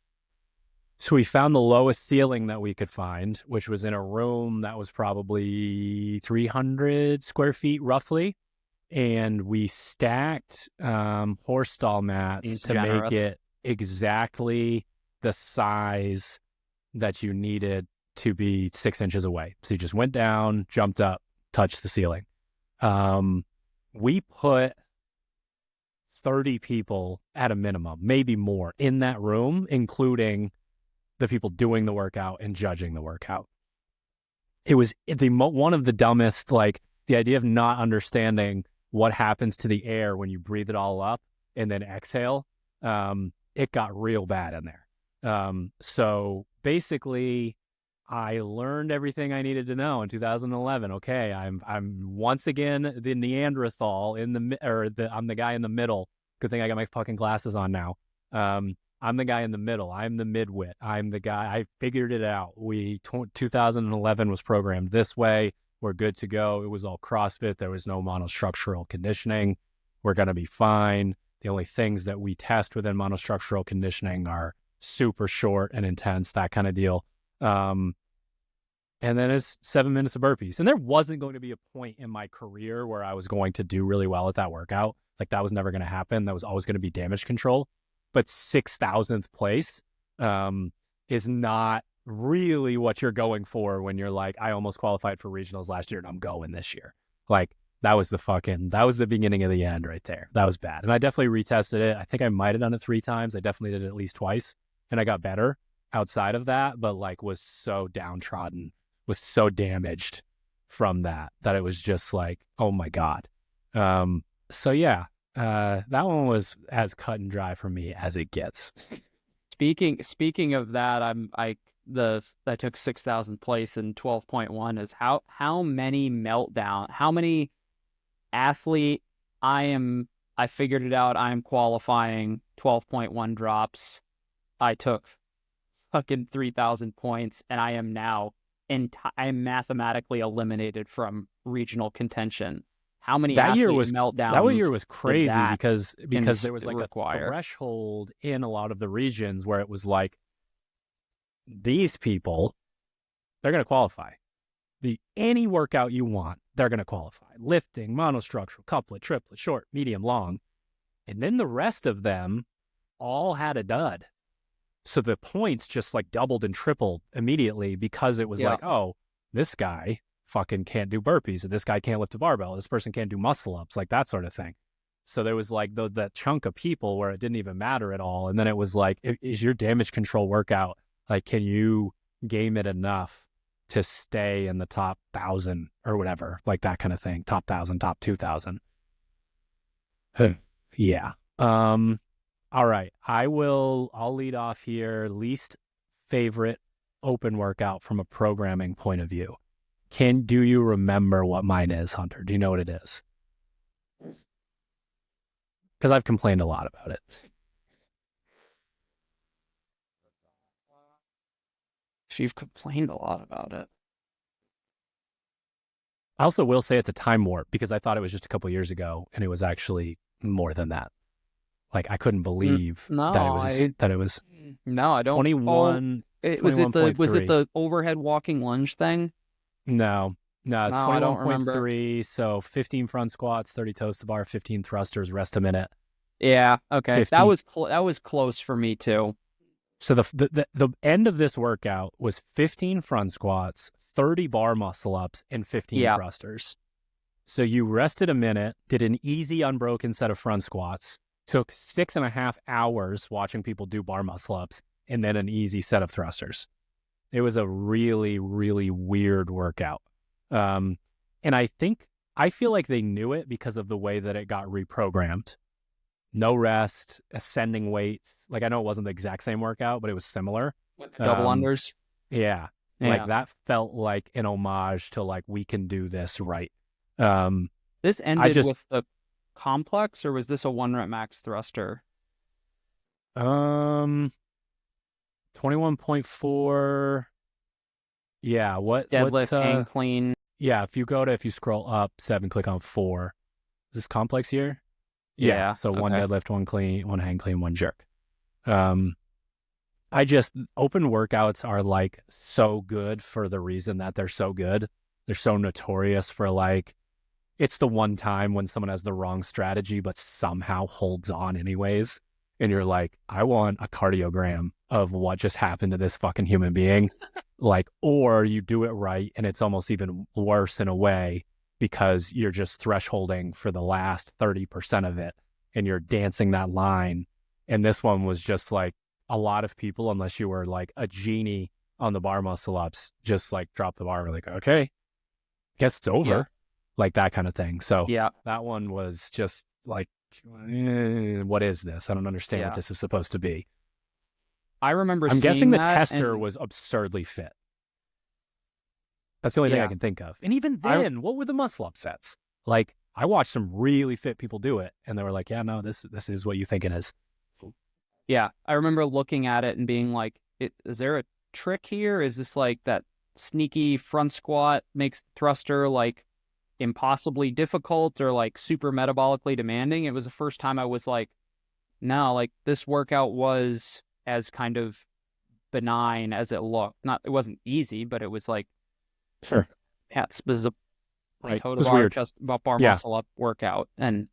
So we found the lowest ceiling that we could find, which was in a room that was probably 300 square feet roughly. And we stacked horse stall mats Seems to generous. make it exactly the size that you needed to be 6 inches away. So you just went down, jumped up, touched the ceiling. We put 30 people at a minimum, maybe more, in that room, including the people doing the workout and judging the workout. It was one of the dumbest, like the idea of not understanding what happens to the air when you breathe it all up and then exhale. It got real bad in there. So basically, I learned everything I needed to know in 2011. Okay, I'm once again the Neanderthal I'm the guy in the middle. Good thing I got my fucking glasses on now. I'm the guy in the middle. I'm the midwit. I'm the guy. I figured it out. 2011 was programmed this way. We're good to go. It was all CrossFit. There was no monostructural conditioning. We're going to be fine. The only things that we test within monostructural conditioning are super short and intense, that kind of deal. And then it's 7 minutes of burpees. And there wasn't going to be a point in my career where I was going to do really well at that workout. Like that was never going to happen. That was always going to be damage control. But 6,000th place is not really what you're going for when you're like, I almost qualified for regionals last year and I'm going this year. Like that was the beginning of the end right there. That was bad. And I definitely retested it. I think I might have done it 3 times. I definitely did it at least twice. And I got better outside of that, but like was so downtrodden, was so damaged from that it was just like, oh my God. So yeah, that one was as cut and dry for me as it gets. Speaking of that, I took 6,000th place in 12.1 is how many athlete I figured it out. I'm qualifying 12.1 drops. I took fucking 3,000 points and I am now I am mathematically eliminated from regional contention. How many that year athlete was meltdowns? That year was crazy that because there was like require? a threshold in a lot of the regions where it was like, these people, they're going to qualify. Any workout you want, they're going to qualify. Lifting, monostructural, couplet, triplet, short, medium, long. And then the rest of them all had a dud. So the points just like doubled and tripled immediately because it was like, oh, this guy fucking can't do burpees, and this guy can't lift a barbell, this person can't do muscle ups, like that sort of thing. So there was like that chunk of people where it didn't even matter at all. And then it was like, is your damage control workout, like, can you game it enough to stay in the top 1,000 or whatever, like that kind of thing, top 1,000, top 2,000. Yeah. All right. I'll lead off here. Least favorite open workout from a programming point of view. Do you remember what mine is, Hunter? Do you know what it is? Because I've complained a lot about it. You've complained a lot about it. I also will say it's a time warp because I thought it was just a couple years ago and it was actually more than that. Like I couldn't believe that it was. No, I don't. 21. Was it the overhead walking lunge thing? No, it's 21.3. So 15 front squats, 30 toes to bar, 15 thrusters, rest a minute. Yeah. Okay. 15. That was close for me too. So the end of this workout was 15 front squats, 30 bar muscle ups, and 15 thrusters. So you rested a minute, did an easy unbroken set of front squats, took 6.5 hours watching people do bar muscle ups, and then an easy set of thrusters. It was a really, really weird workout. And I feel like they knew it because of the way that it got reprogrammed. no rest, ascending weights. Like I know it wasn't the exact same workout, but it was similar. With the double unders. Yeah. Like that felt like an homage to like, we can do this right. This ended with the complex, or was this a 1 rep max thruster? 21.4. Yeah. Deadlift, hang clean. Yeah. If you scroll up 7, click on 4. Is this complex here? Yeah. So 1 deadlift, 1 clean, 1 hang clean, 1 jerk. Open workouts are like so good for the reason that they're so good. They're so notorious for like, it's the one time when someone has the wrong strategy, but somehow holds on anyways. And you're like, I want a cardiogram of what just happened to this fucking human being. Like, or you do it right and it's almost even worse in a way because you're just thresholding for the last 30% of it and you're dancing that line. And this one was just like, a lot of people, unless you were like a genie on the bar muscle ups, just like drop the bar. We're like, okay, guess it's over. Like that kind of thing. So that one was just like, what is this? I don't understand what this is supposed to be. I remember I'm guessing the that tester was absurdly fit. That's the only thing I can think of. And even then, what were the muscle up sets? Like I watched some really fit people do it and they were like, yeah, no, this is what you think it is. Yeah, I remember looking at it and being like, is there a trick here? Is this like that sneaky front squat makes thruster like impossibly difficult or like super metabolically demanding? It was the first time I was like, no, like this workout was as kind of benign as it looked. It wasn't easy, but it was like, sure. Yeah, this was a total bar, just bar muscle up workout. And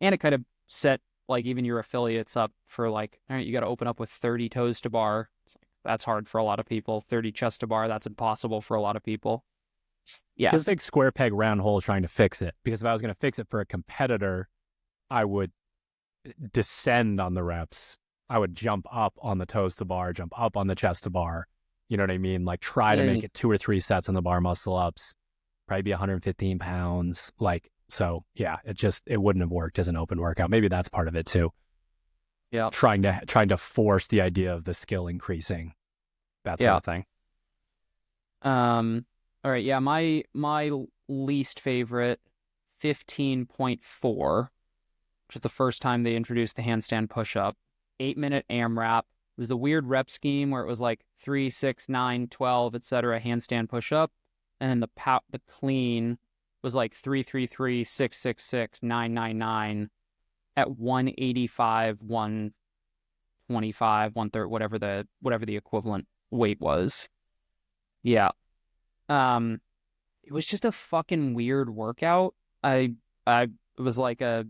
it kind of set like even your affiliates up for like, all right, you got to open up with 30 toes to bar. It's like, that's hard for a lot of people. 30 chest to bar, that's impossible for a lot of people. Yeah. Just like square peg round hole trying to fix it. Because if I was going to fix it for a competitor, I would descend on the reps. I would jump up on the toes to bar, jump up on the chest to bar. You know what I mean? Like try to make it 2 or 3 sets on the bar muscle ups, probably be 115 pounds. Like, so yeah, it wouldn't have worked as an open workout. Maybe that's part of it too. Yeah. Trying to force the idea of the skill increasing. That sort of thing. All right. Yeah. My least favorite 15.4, which is the first time they introduced the handstand push-up, 8-minute AMRAP. It was a weird rep scheme where it was like 3, 6, 9, 12, etc. handstand push-up. And then the clean was like 3, 3, 3, 6, 6, 6, 9, 9, 9 at 185, 125, 130, whatever the equivalent weight was. Yeah. It was just a fucking weird workout. I was like I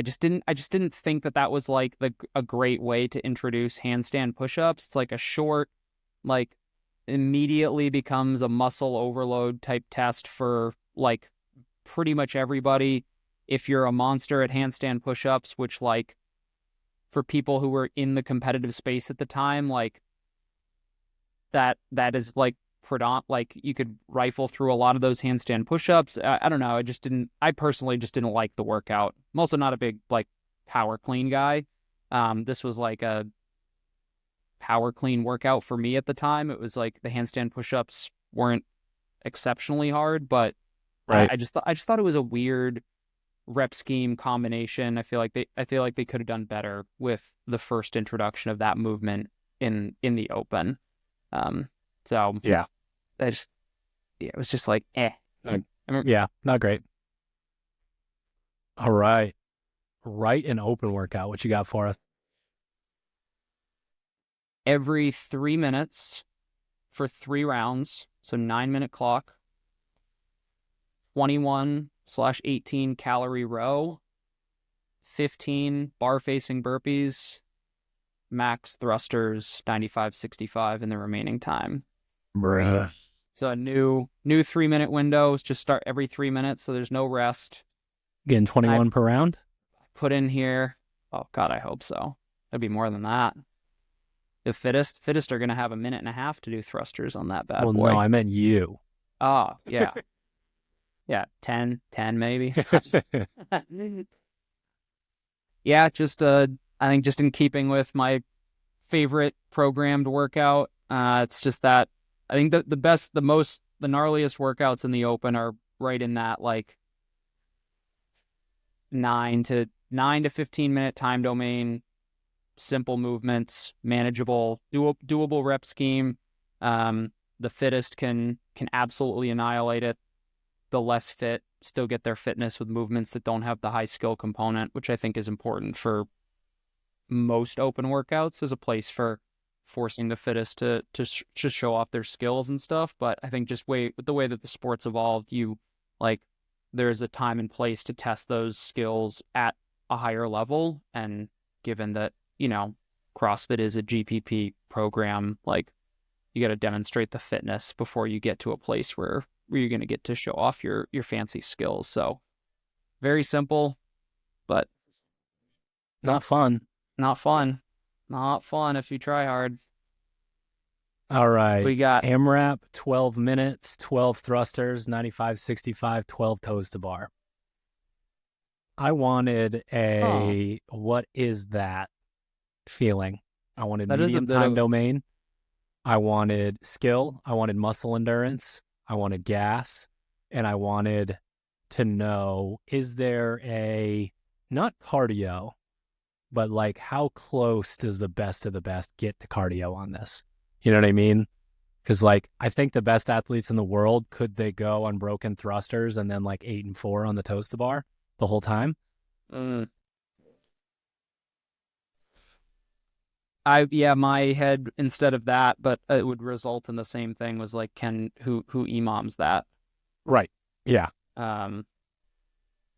just didn't think that was like a great way to introduce handstand push-ups. It's like a short, like immediately becomes a muscle overload type test for like pretty much everybody. If you're a monster at handstand push-ups, which like for people who were in the competitive space at the time, like that is like like you could rifle through a lot of those handstand push-ups. I don't know. I personally just didn't like the workout. I'm also not a big like power clean guy. This was like a power clean workout for me at the time. It was like the handstand push-ups weren't exceptionally hard, but I just thought it was a weird rep scheme combination. I feel like they could have done better with the first introduction of that movement in the open. So yeah, it was just like not great. All right, an open workout. What you got for us? Every 3 minutes for 3 rounds, so 9-minute clock, 21/18 calorie row, 15 bar facing burpees, max thrusters 95-65 in the remaining time. Bruh. So a new 3-minute window is just start every 3 minutes, so there's no rest. Getting 21 per round? Put in here, oh God, I hope so. It'd be more than that. The fittest are going to have 1.5 minutes to do thrusters on that bad boy. Well, no, I meant you. Oh, yeah. Yeah, 10 maybe. Yeah, just I think just in keeping with my favorite programmed workout. It's just that I think the gnarliest workouts in the open are right in that like 9 to 15 minute time domain, simple movements, manageable, doable rep scheme. The fittest can absolutely annihilate it. The less fit still get their fitness with movements that don't have the high skill component, which I think is important for most open workouts as a place for forcing the fittest to show off their skills and stuff. But I think just with the way that the sport's evolved, there's a time and place to test those skills at a higher level. And given that, CrossFit is a GPP program, like you got to demonstrate the fitness before you get to a place where you're going to get to show off your fancy skills. So very simple, but Not fun. not fun. Not fun if you try hard. All right. We got AMRAP, 12 minutes, 12 thrusters, 95, 65, 12 toes to bar. I wanted what is that feeling? I wanted That is a medium bit time of- domain. I wanted skill. I wanted muscle endurance. I wanted gas. And I wanted to know, is there not cardio, but like how close does the best of the best get to cardio on this? You know what I mean? Because like I think the best athletes in the world, could they go unbroken thrusters and then like 8 and 4 on the toes to bar the whole time? My head instead of that, but it would result in the same thing, was like, who imams that? Right. Yeah.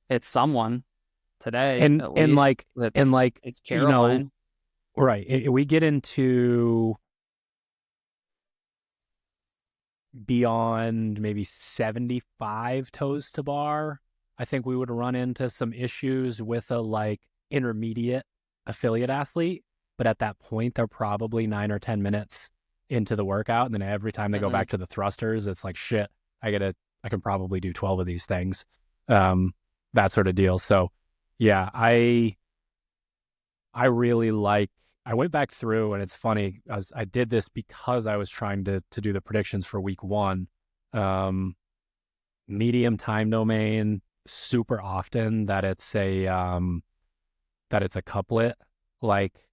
It's someone today, And at least. It's Caroline. Right. We get into beyond maybe 75 toes to bar. I think we would run into some issues with a like intermediate affiliate athlete, but at that point they're probably 9 or 10 minutes into the workout, and then every time they go back to the thrusters, it's like, shit, I can probably do 12 of these things, that sort of deal. So yeah, I really like, I went back through, and it's funny, I did this because I was trying to do the predictions for week 1. Medium time domain, super often that it's a couplet, like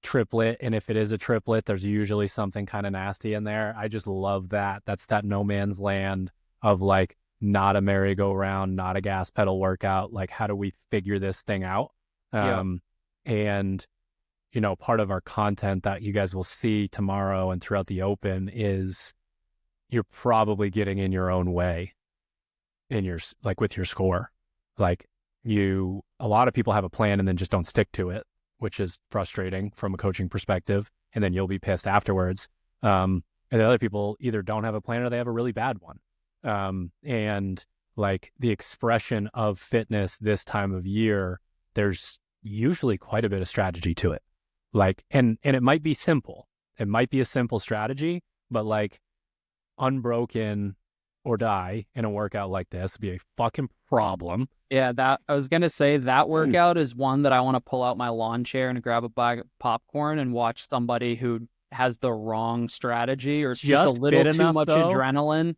triplet, and if it is a triplet, there's usually something kind of nasty in there. I just love that. That's that no man's land of like, not a merry-go-round, not a gas pedal workout. Like, how do we figure this thing out? And part of our content that you guys will see tomorrow and throughout the open is you're probably getting in your own way with your score. Like, a lot of people have a plan and then just don't stick to it, which is frustrating from a coaching perspective. And then you'll be pissed afterwards. And the other people either don't have a plan or they have a really bad one. And like the expression of fitness this time of year, there's usually quite a bit of strategy to it. Like, and it might be simple. It might be a simple strategy, but like unbroken or die in a workout like this would be a fucking problem. Yeah, that I was gonna say, that workout is one that I want to pull out my lawn chair and grab a bag of popcorn and watch somebody who has the wrong strategy, or just a little too much adrenaline,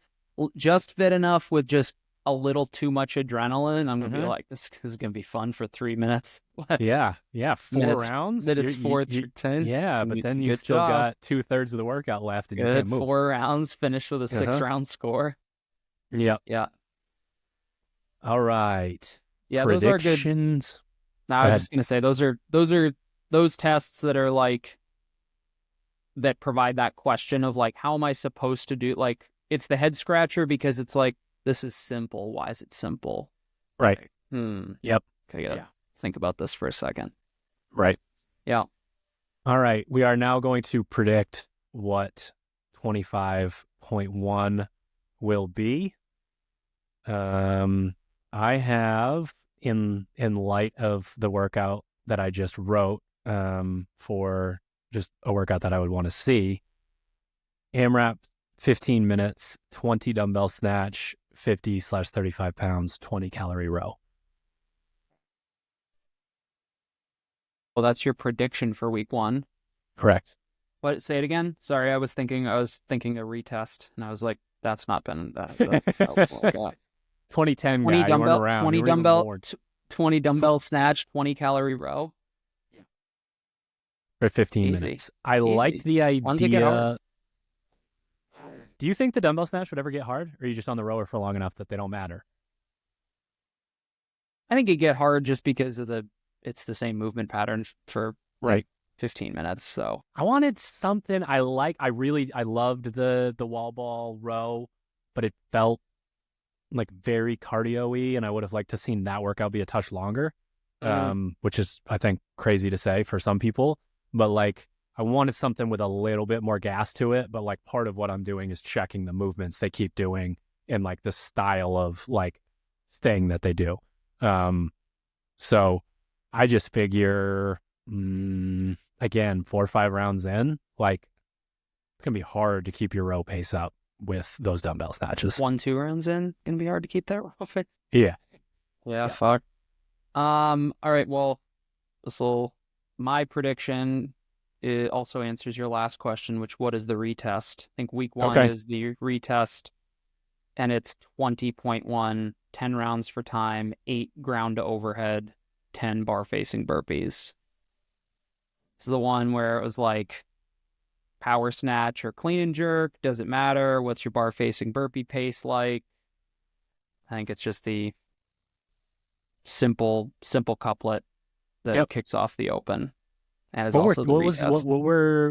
just fit enough with just a little too much adrenaline. I'm gonna be like, this is gonna be fun for 3 minutes. Yeah, 4 rounds. That it's 4 through 10. Yeah, but then you still got 2/3 of the workout left, and you can't move. 4 rounds, finished with a 6-round score. Yep. Yeah. All right. Yeah, predictions. Those are good. Now, I was just gonna say, those tests that are like, that provide that question of like, how am I supposed to do? Like, it's the head scratcher because it's like, this is simple. Why is it simple? Right. Yep. Okay. Think about this for a second. Right. Yeah. All right. We are now going to predict what 25.1 will be. I have, in light of the workout that I just wrote, for just a workout that I would want to see, AMRAP 15 minutes, 20 dumbbell snatch, 50/35 pounds, 20 calorie row. Well, that's your prediction for week 1. Correct. What? Say it again. Sorry, I was thinking a retest, and I was like, that's not been that. 2010 20 guy, you weren't dumbbell, around. 20 You were even dumbbell, born. 20 dumbbell snatch, 20 calorie row. For 15 Easy. minutes. I liked the Ones that get hard. idea. Do you think the dumbbell snatch would ever get hard? Or are you just on the rower for long enough that they don't matter? I think it get hard just because of it's the same movement pattern for Right. 15 minutes. So I wanted something I loved the wall ball row, but it felt like very cardio-y, and I would have liked to seen that workout be a touch longer. Which is, I think, crazy to say for some people. But like, I wanted something with a little bit more gas to it. But like, part of what I'm doing is checking the movements they keep doing and like the style of like thing that they do. So I just figure, again, 4 or 5 rounds in, like, it's gonna be hard to keep your row pace up with those dumbbell snatches. 1-2 rounds in, gonna be hard to keep that row pace. Yeah. Fuck. All right. Well, my prediction, it also answers your last question, what is the retest? I think week 1 is the retest, and it's 20.1, 10 rounds for time, 8 ground to overhead, 10 bar facing burpees. This is the one where it was like power snatch or clean and jerk. Does it matter? What's your bar facing burpee pace like? I think it's just the simple couplet that kicks off the open, and is also the retest.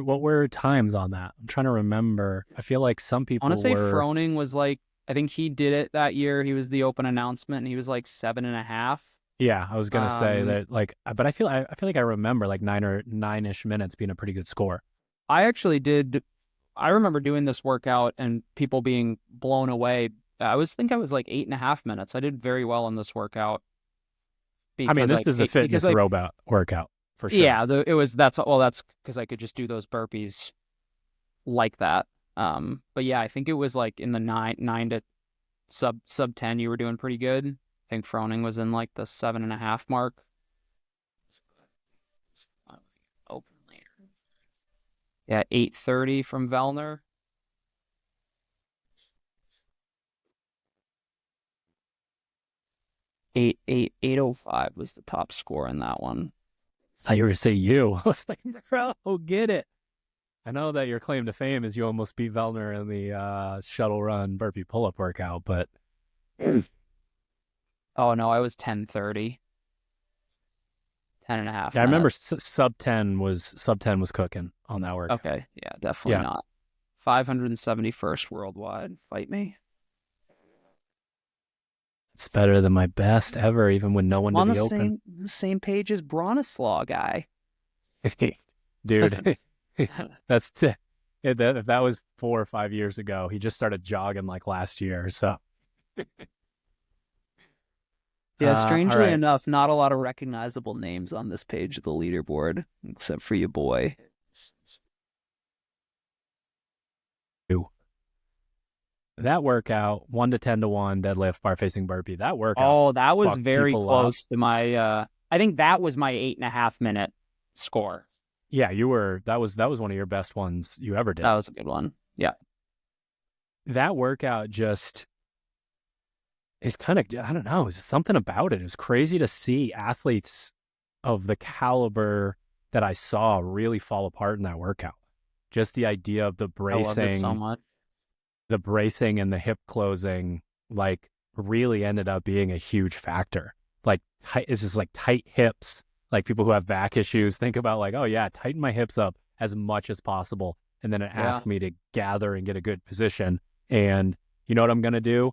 What were times on that? I'm trying to remember. I feel like some people. I want to say Froning was like, I think he did it that year. He was the open announcement, and he was like 7.5. Yeah, I was gonna say that, like, but I feel like I remember like 9-ish minutes being a pretty good score. I remember doing this workout and people being blown away. I was like 8.5 minutes. I did very well in this workout. I mean, this is a fitness robot workout for sure. Yeah, that's because I could just do those burpees like that. But yeah, I think it was like in the 9 to sub 10. You were doing pretty good. I think Froning was in like the 7.5 mark. Open later. Yeah, 8:30 from Vellner. 8:05 was the top score in that one. I thought you were going to say you. I was like, bro, get it. I know that your claim to fame is you almost beat Vellner in the shuttle run burpee pull-up workout, but... Oh, no, I was 10:30. 10.5 Yeah, I remember sub 10 was cooking on that workout. Okay, yeah, definitely not. 571st worldwide. Fight me. It's better than my best ever, even when no one did the open. On the same page as Bronislaw guy. Dude, if that was 4 or 5 years ago, he just started jogging like last year, so... Yeah, strangely enough, not a lot of recognizable names on this page of the leaderboard, except for your boy. That workout, 1 to 10 to 1 deadlift, bar facing burpee. That workout. Oh, that was very close to my. I think that was my 8.5 minute score. Yeah, you were. That was one of your best ones you ever did. That was a good one. Yeah. That workout just is kind of, I don't know, it's something about it. It's crazy to see athletes of the caliber that I saw really fall apart in that workout. Just the idea of the bracing. I loved it so much. The bracing and the hip closing, like, really ended up being a huge factor. Like, it's just like tight hips. Like, people who have back issues think about like, oh yeah, tighten my hips up as much as possible. And then it asked me to gather and get a good position. And you know what I'm going to do?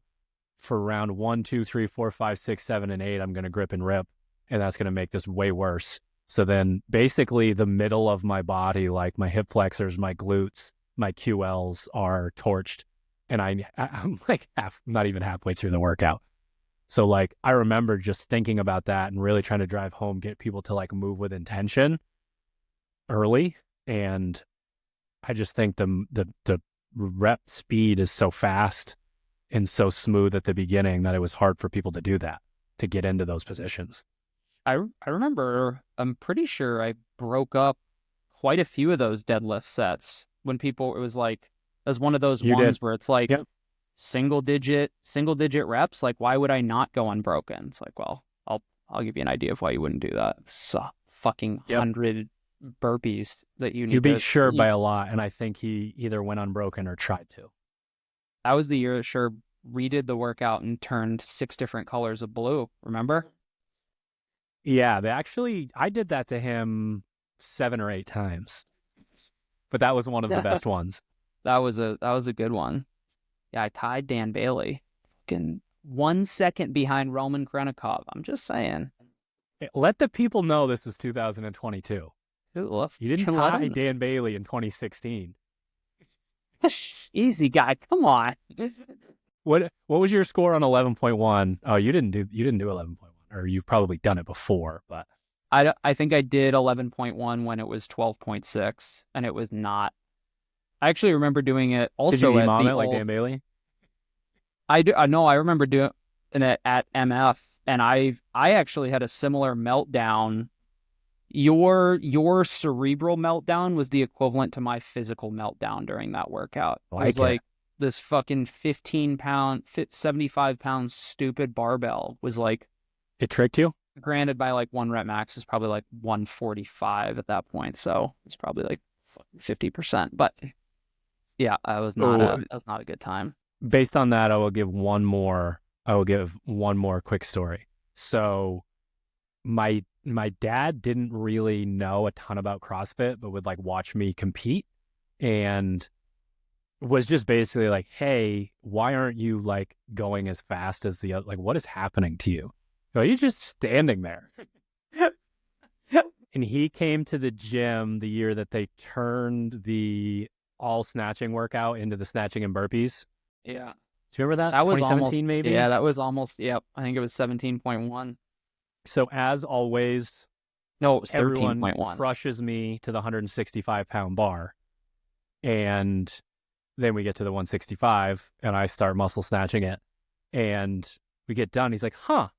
For round 1, 2, 3, 4, 5, 6, 7, and 8, I'm going to grip and rip. And that's going to make this way worse. So then basically the middle of my body, like my hip flexors, my glutes, my QLs are torched. And I'm like not even halfway through the workout. So like, I remember just thinking about that and really trying to drive home, get people to like move with intention early. And I just think the rep speed is so fast and so smooth at the beginning that it was hard for people to do that, to get into those positions. I remember, I'm pretty sure I broke up quite a few of those deadlift sets when people, it was one of those You ones did. where it's like Yep. single digit reps. Like, why would I not go unbroken? It's like, well, I'll give you an idea of why you wouldn't do that. It's fucking Yep. 100 burpees that you need You beat to Sure eat. by a lot, and I think he either went unbroken or tried to. That was the year that Sure redid the workout and turned 6 different colors of blue. Remember? Yeah, I did that to him 7 or 8 times, but that was one of the best ones. That was a good one. Yeah, I tied Dan Bailey. Fucking 1 second behind Roman Krenikov. I'm just saying. Let the people know this was 2022. You didn't tie Dan Bailey in 2016. Easy guy, come on. What was your score on 11.1? Oh, you didn't do 11.1, or you've probably done it before, but I think I did 11.1 when it was 12.6, and it was not. I actually remember doing it also did you at EMOM the it like old, Dan Bailey? I know I remember doing it at MF, and I actually had a similar meltdown. Your cerebral meltdown was the equivalent to my physical meltdown during that workout. It was like this fucking 75 pound stupid barbell was like, it tricked you? Granted, by like 1 rep max is probably like 145 at that point, so it's probably like 50%. But yeah, that was not a good time. Based on that, I will give one more quick story. So my dad didn't really know a ton about CrossFit, but would like watch me compete and was just basically like, hey, why aren't you like going as fast as the other? Like, what is happening to you? Are you just standing there? And he came to the gym the year that they turned the all snatching workout into the snatching and burpees. Yeah. Do you remember that? That was 2017 almost, maybe? Yeah, that was almost, yep. I think it was 17.1. So as always, no, it was everyone 13.1. crushes me to the 165-pound bar. And then we get to the 165 and I start muscle snatching it. And we get done. He's like, huh,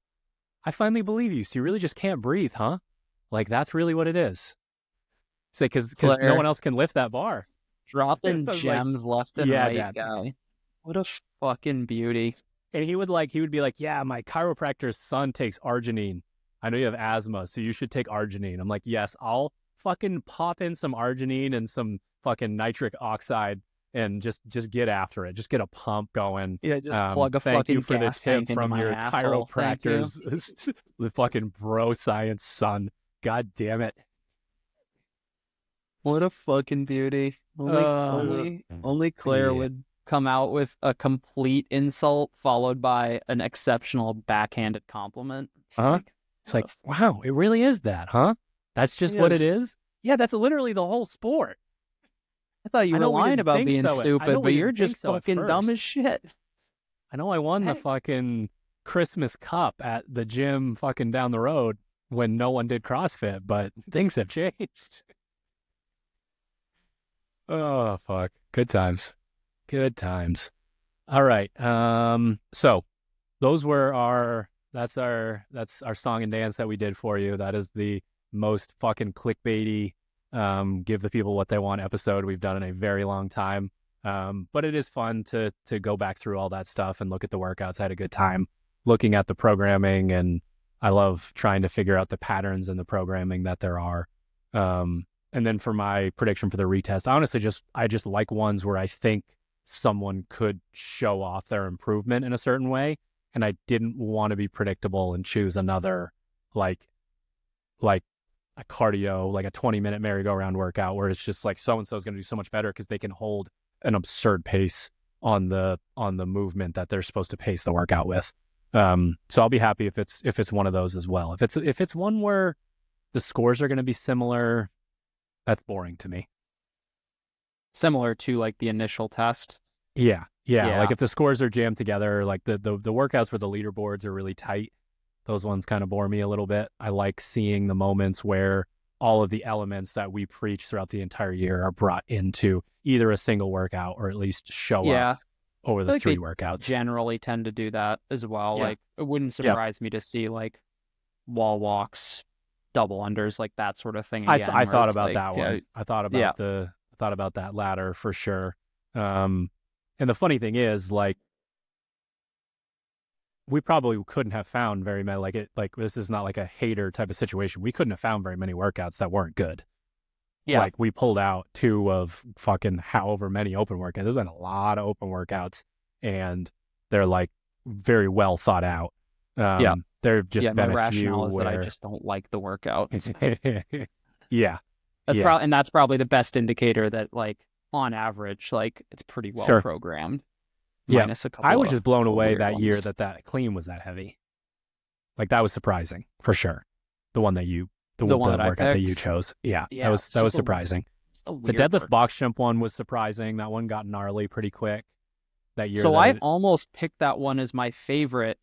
I finally believe you. So you really just can't breathe, huh? Like, that's really what it is. It's like, because no one else can lift that bar. Dropping gems left and right, Dad. guy. What a fucking beauty. And he would be like, yeah, my chiropractor's son takes arginine. I know you have asthma, so you should take arginine. I'm like, yes, I'll fucking pop in some arginine and some fucking nitric oxide and just get after it. Just get a pump going. Yeah, just plug a thank fucking you for gas the tip tank into from my your asshole. chiropractor's the fucking bro science son. God damn it. What a fucking beauty. Only Claire would come out with a complete insult followed by an exceptional backhanded compliment. It's like, wow, it really is that, huh? That's just what it is? Yeah, that's literally the whole sport. I thought you were lying about being stupid, but you're just fucking dumb as shit. I know I won the fucking Christmas Cup at the gym fucking down the road when no one did CrossFit, but things have changed. Oh, fuck. Good times. Good times. All right. So those were that's our song and dance that we did for you. That is the most fucking clickbaity, give the people what they want episode we've done in a very long time. But it is fun to go back through all that stuff and look at the workouts. I had a good time looking at the programming, and I love trying to figure out the patterns in the programming that there are. And then for my prediction for the retest, honestly, I just like ones where I think someone could show off their improvement in a certain way, and I didn't want to be predictable and choose another like a cardio, like a 20-minute merry-go-round workout where it's just like so-and-so is going to do so much better because they can hold an absurd pace on the movement that they're supposed to pace the workout with. So I'll be happy if it's one of those as well. If it's one where the scores are going to be similar, that's boring to me. Similar to like the initial test. Yeah. Like if the scores are jammed together, like the workouts where the leaderboards are really tight, those ones kind of bore me a little bit. I like seeing the moments where all of the elements that we preach throughout the entire year are brought into either a single workout or at least show up over the 3 workouts. Generally tend to do that as well. Yeah. Like it wouldn't surprise me to see like wall walks, double unders, like that sort of thing. I Again, I where thought it's about like, that one. I thought about I thought about that ladder for sure. And the funny thing is, like, we probably couldn't have found very many, like this is not like a hater type of situation. We couldn't have found very many workouts that weren't good. Yeah. Like, we pulled out 2 of fucking however many open workouts. There's been a lot of open workouts, and they're like very well thought out. They're just been my a rationale few is that I just don't like the workout. yeah. That's probably the best indicator that, like, on average, like, it's pretty well Sure. programmed. Yeah. Minus a couple. I was just blown away weird that ones. year that clean was that heavy. Like, that was surprising for sure. The one that the one that I workout that you picked? chose. Yeah, Yeah, that was surprising. A The weird deadlift workout. box jump one was surprising. That one got gnarly pretty quick that year. So I almost picked that one as my favorite.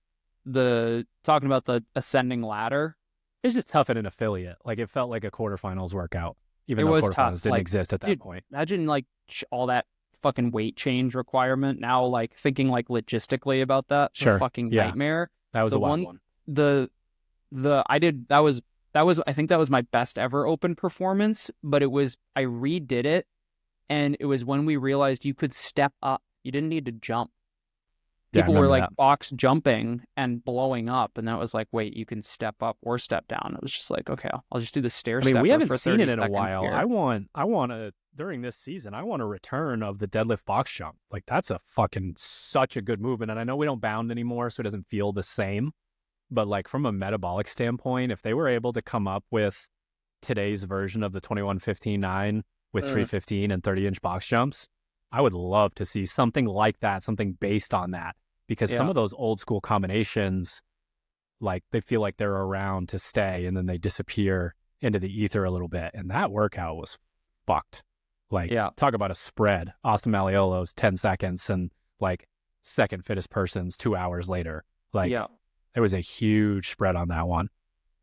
Talking about the ascending ladder. It's just tough in an affiliate. Like, it felt like a quarterfinals workout, even It though was quarterfinals tough. didn't Like, exist at that dude, point. Imagine, like, all that fucking weight change requirement. Now, like, thinking, like, logistically about that. Sure. The fucking Yeah. nightmare. That was the a wild one. I think that was my best ever open performance, but I redid it, and it was when we realized you could step up. You didn't need to jump. Yeah, I People were remember like that. box jumping and blowing up, and that was like, wait, you can step up or step down. It was just like, okay, I'll just do the stair I mean, we stepper haven't for seen 30 it in a seconds while. here. I want to, during this season, I want a return of the deadlift box jump. Like, that's a fucking such a good movement. And I know we don't bound anymore, so it doesn't feel the same. But, like, from a metabolic standpoint, if they were able to come up with today's version of the 21-15-9 with 315 and 30-inch box jumps, I would love to see something like that, something based on that. Because some of those old school combinations, like, they feel like they're around to stay, and then they disappear into the ether a little bit. And that workout was fucked. Like, talk about a spread. Austin Malleolo's 10 seconds and, like, second fittest person's 2 hours later. Like, there was a huge spread on that one.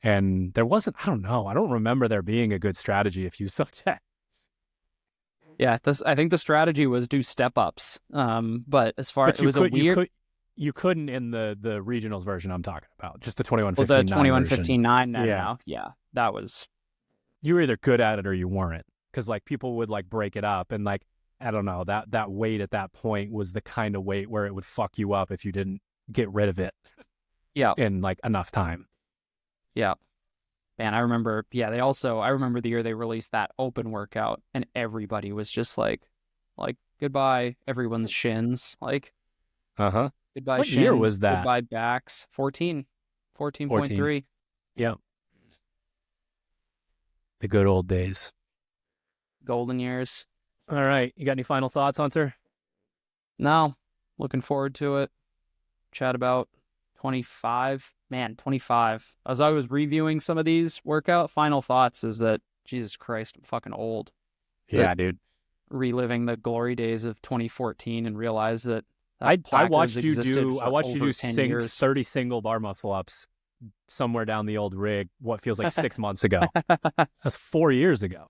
And there wasn't, I don't remember there being a good strategy if you saw that. Yeah, I think the strategy was do step ups. But as far as it was a weird. You couldn't in the regionals version I'm talking about, just the 21-15-9 the version. 21-15-9 now. Yeah, that was. You were either good at it or you weren't, because, like, people would, like, break it up, and, like, I don't know, that weight at that point was the kind of weight where it would fuck you up if you didn't get rid of it. In, like, enough time. Yeah. Man, I remember. Yeah, I remember the year they released that open workout, and everybody was just like goodbye everyone's shins, like. Goodbye What shins. year was that? Goodbye backs. 14.3. Yeah. The good old days. Golden years. All right. You got any final thoughts, Hunter? No. Looking forward to it. Chat about 25. Man, 25. As I was reviewing some of these final thoughts is that, Jesus Christ, I'm fucking old. Yeah, dude. Reliving the glory days of 2014 and realize that I watched you do sing 30 single bar muscle ups somewhere down the old rig. What feels like 6 months ago. That's 4 years ago.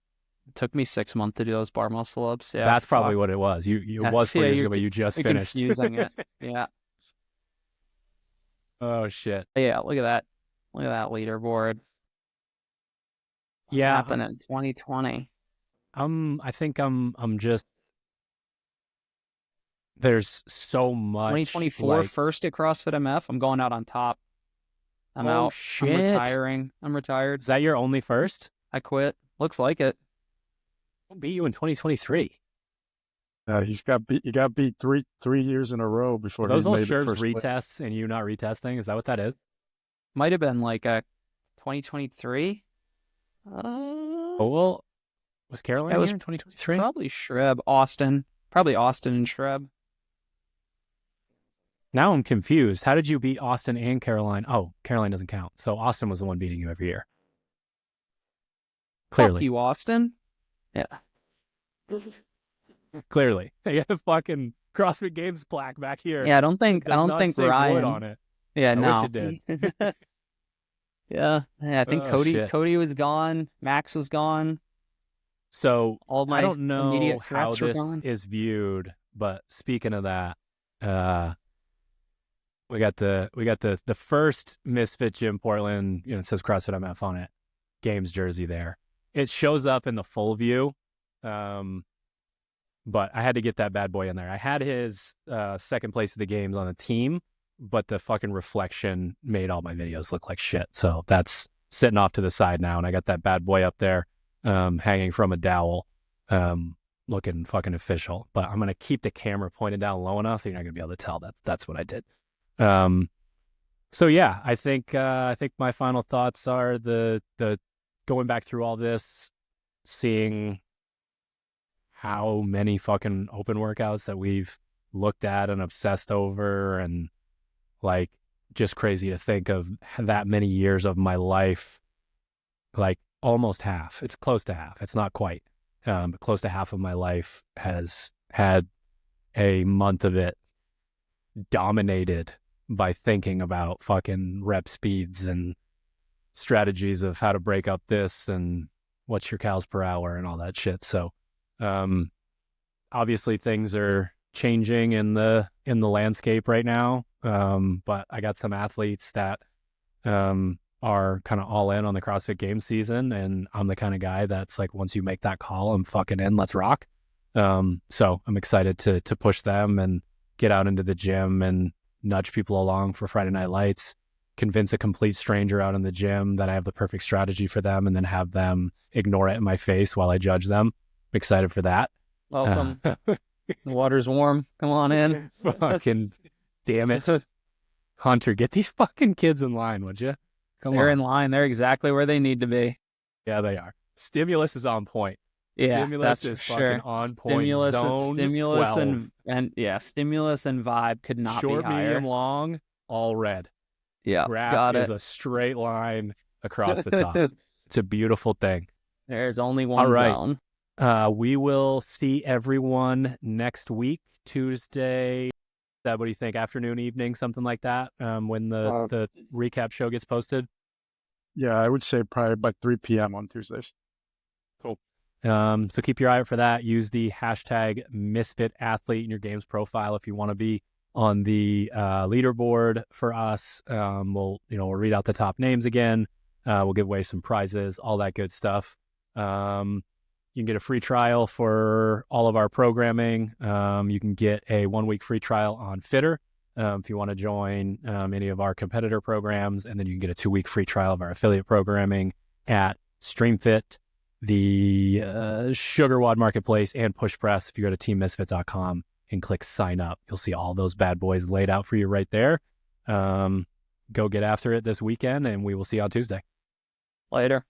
It took me 6 months to do those bar muscle ups. Yeah, that's probably what it was. It was 4 years ago, but you just finished. Confusing it. Yeah. Oh shit. Yeah. Look at that. Look at that leaderboard. Yeah. What happened in 2020? I think I'm just. There's so much. 2024 first at CrossFit MF. I'm going out on top. I'm out. Shit. I'm retiring. I'm retired. Is that your only first? I quit. Looks like it. I'll beat you in 2023. He got beat three years in a row before those all made Sherv's the first retests place. and you not retesting. Is that what that is? Might have been like a 2023. Well, was Caroline here in 2023? Probably Shreb, Austin. Probably Austin and Shreb. Now I'm confused. How did you beat Austin and Caroline? Oh, Caroline doesn't count. So Austin was the one beating you every year. Clearly. Fuck you, Austin. Yeah. Clearly. They got a fucking CrossFit Games plaque back here. Yeah, I don't think Ryan wood on it. Yeah, I no. wish it did. Yeah, I think Cody was gone. Max was gone. So all my I don't know immediate how threats were this gone. is viewed, but speaking of that, we got the first Misfit Gym Portland. It says CrossFit MF on it. Games jersey there. It shows up in the full view, but I had to get that bad boy in there. I had his second place of the games on the team, but the fucking reflection made all my videos look like shit. So that's sitting off to the side now, and I got that bad boy up there hanging from a dowel, looking fucking official. But I'm going to keep the camera pointed down low enough so you're not going to be able to tell that's what I did. So yeah, I think my final thoughts are the going back through all this, seeing how many fucking open workouts that we've looked at and obsessed over, and like just crazy to think of that many years of my life, like almost half. It's close to half. It's not quite, but close to half of my life has had a month of it dominated by thinking about fucking rep speeds and strategies of how to break up this and what's your calories per hour and all that shit. So obviously things are changing in the landscape right now, but I got some athletes that are kind of all in on the CrossFit Games season, and I'm the kind of guy that's like, once you make that call, I'm fucking in, let's rock. So I'm excited to push them and get out into the gym and nudge people along for Friday Night Lights, convince a complete stranger out in the gym that I have the perfect strategy for them, and then have them ignore it in my face while I judge them. I'm excited for that. Welcome. The water's warm. Come on in. Fucking damn it. Hunter, get these fucking kids in line, would you? They're in line. They're exactly where they need to be. Yeah, they are. Stimulus is on point. Yeah, Stimulus that's is for fucking sure. on point. Stimulus 12. and yeah, stimulus and vibe could not Short, be higher. medium, long, all red. Yeah, Graph got is it. a straight line across the top. It's a beautiful thing. There's only one All right. zone. We will see everyone next week, Tuesday. What do you think? Afternoon, evening, something like that, when the recap show gets posted? Yeah, I would say probably by 3 p.m. on Tuesdays. Cool. So keep your eye out for that. Use the hashtag Misfit Athlete in your games profile if you want to be on the leaderboard for us. We'll read out the top names again. We'll give away some prizes, all that good stuff. You can get a free trial for all of our programming. You can get a 1-week free trial on Fitter if you want to join any of our competitor programs, and then you can get a 2-week free trial of our affiliate programming at StreamFit, the SugarWOD Marketplace, and PushPress. If you go to teammisfit.com and click sign up, you'll see all those bad boys laid out for you right there. Go get after it this weekend, and we will see you on Tuesday. Later.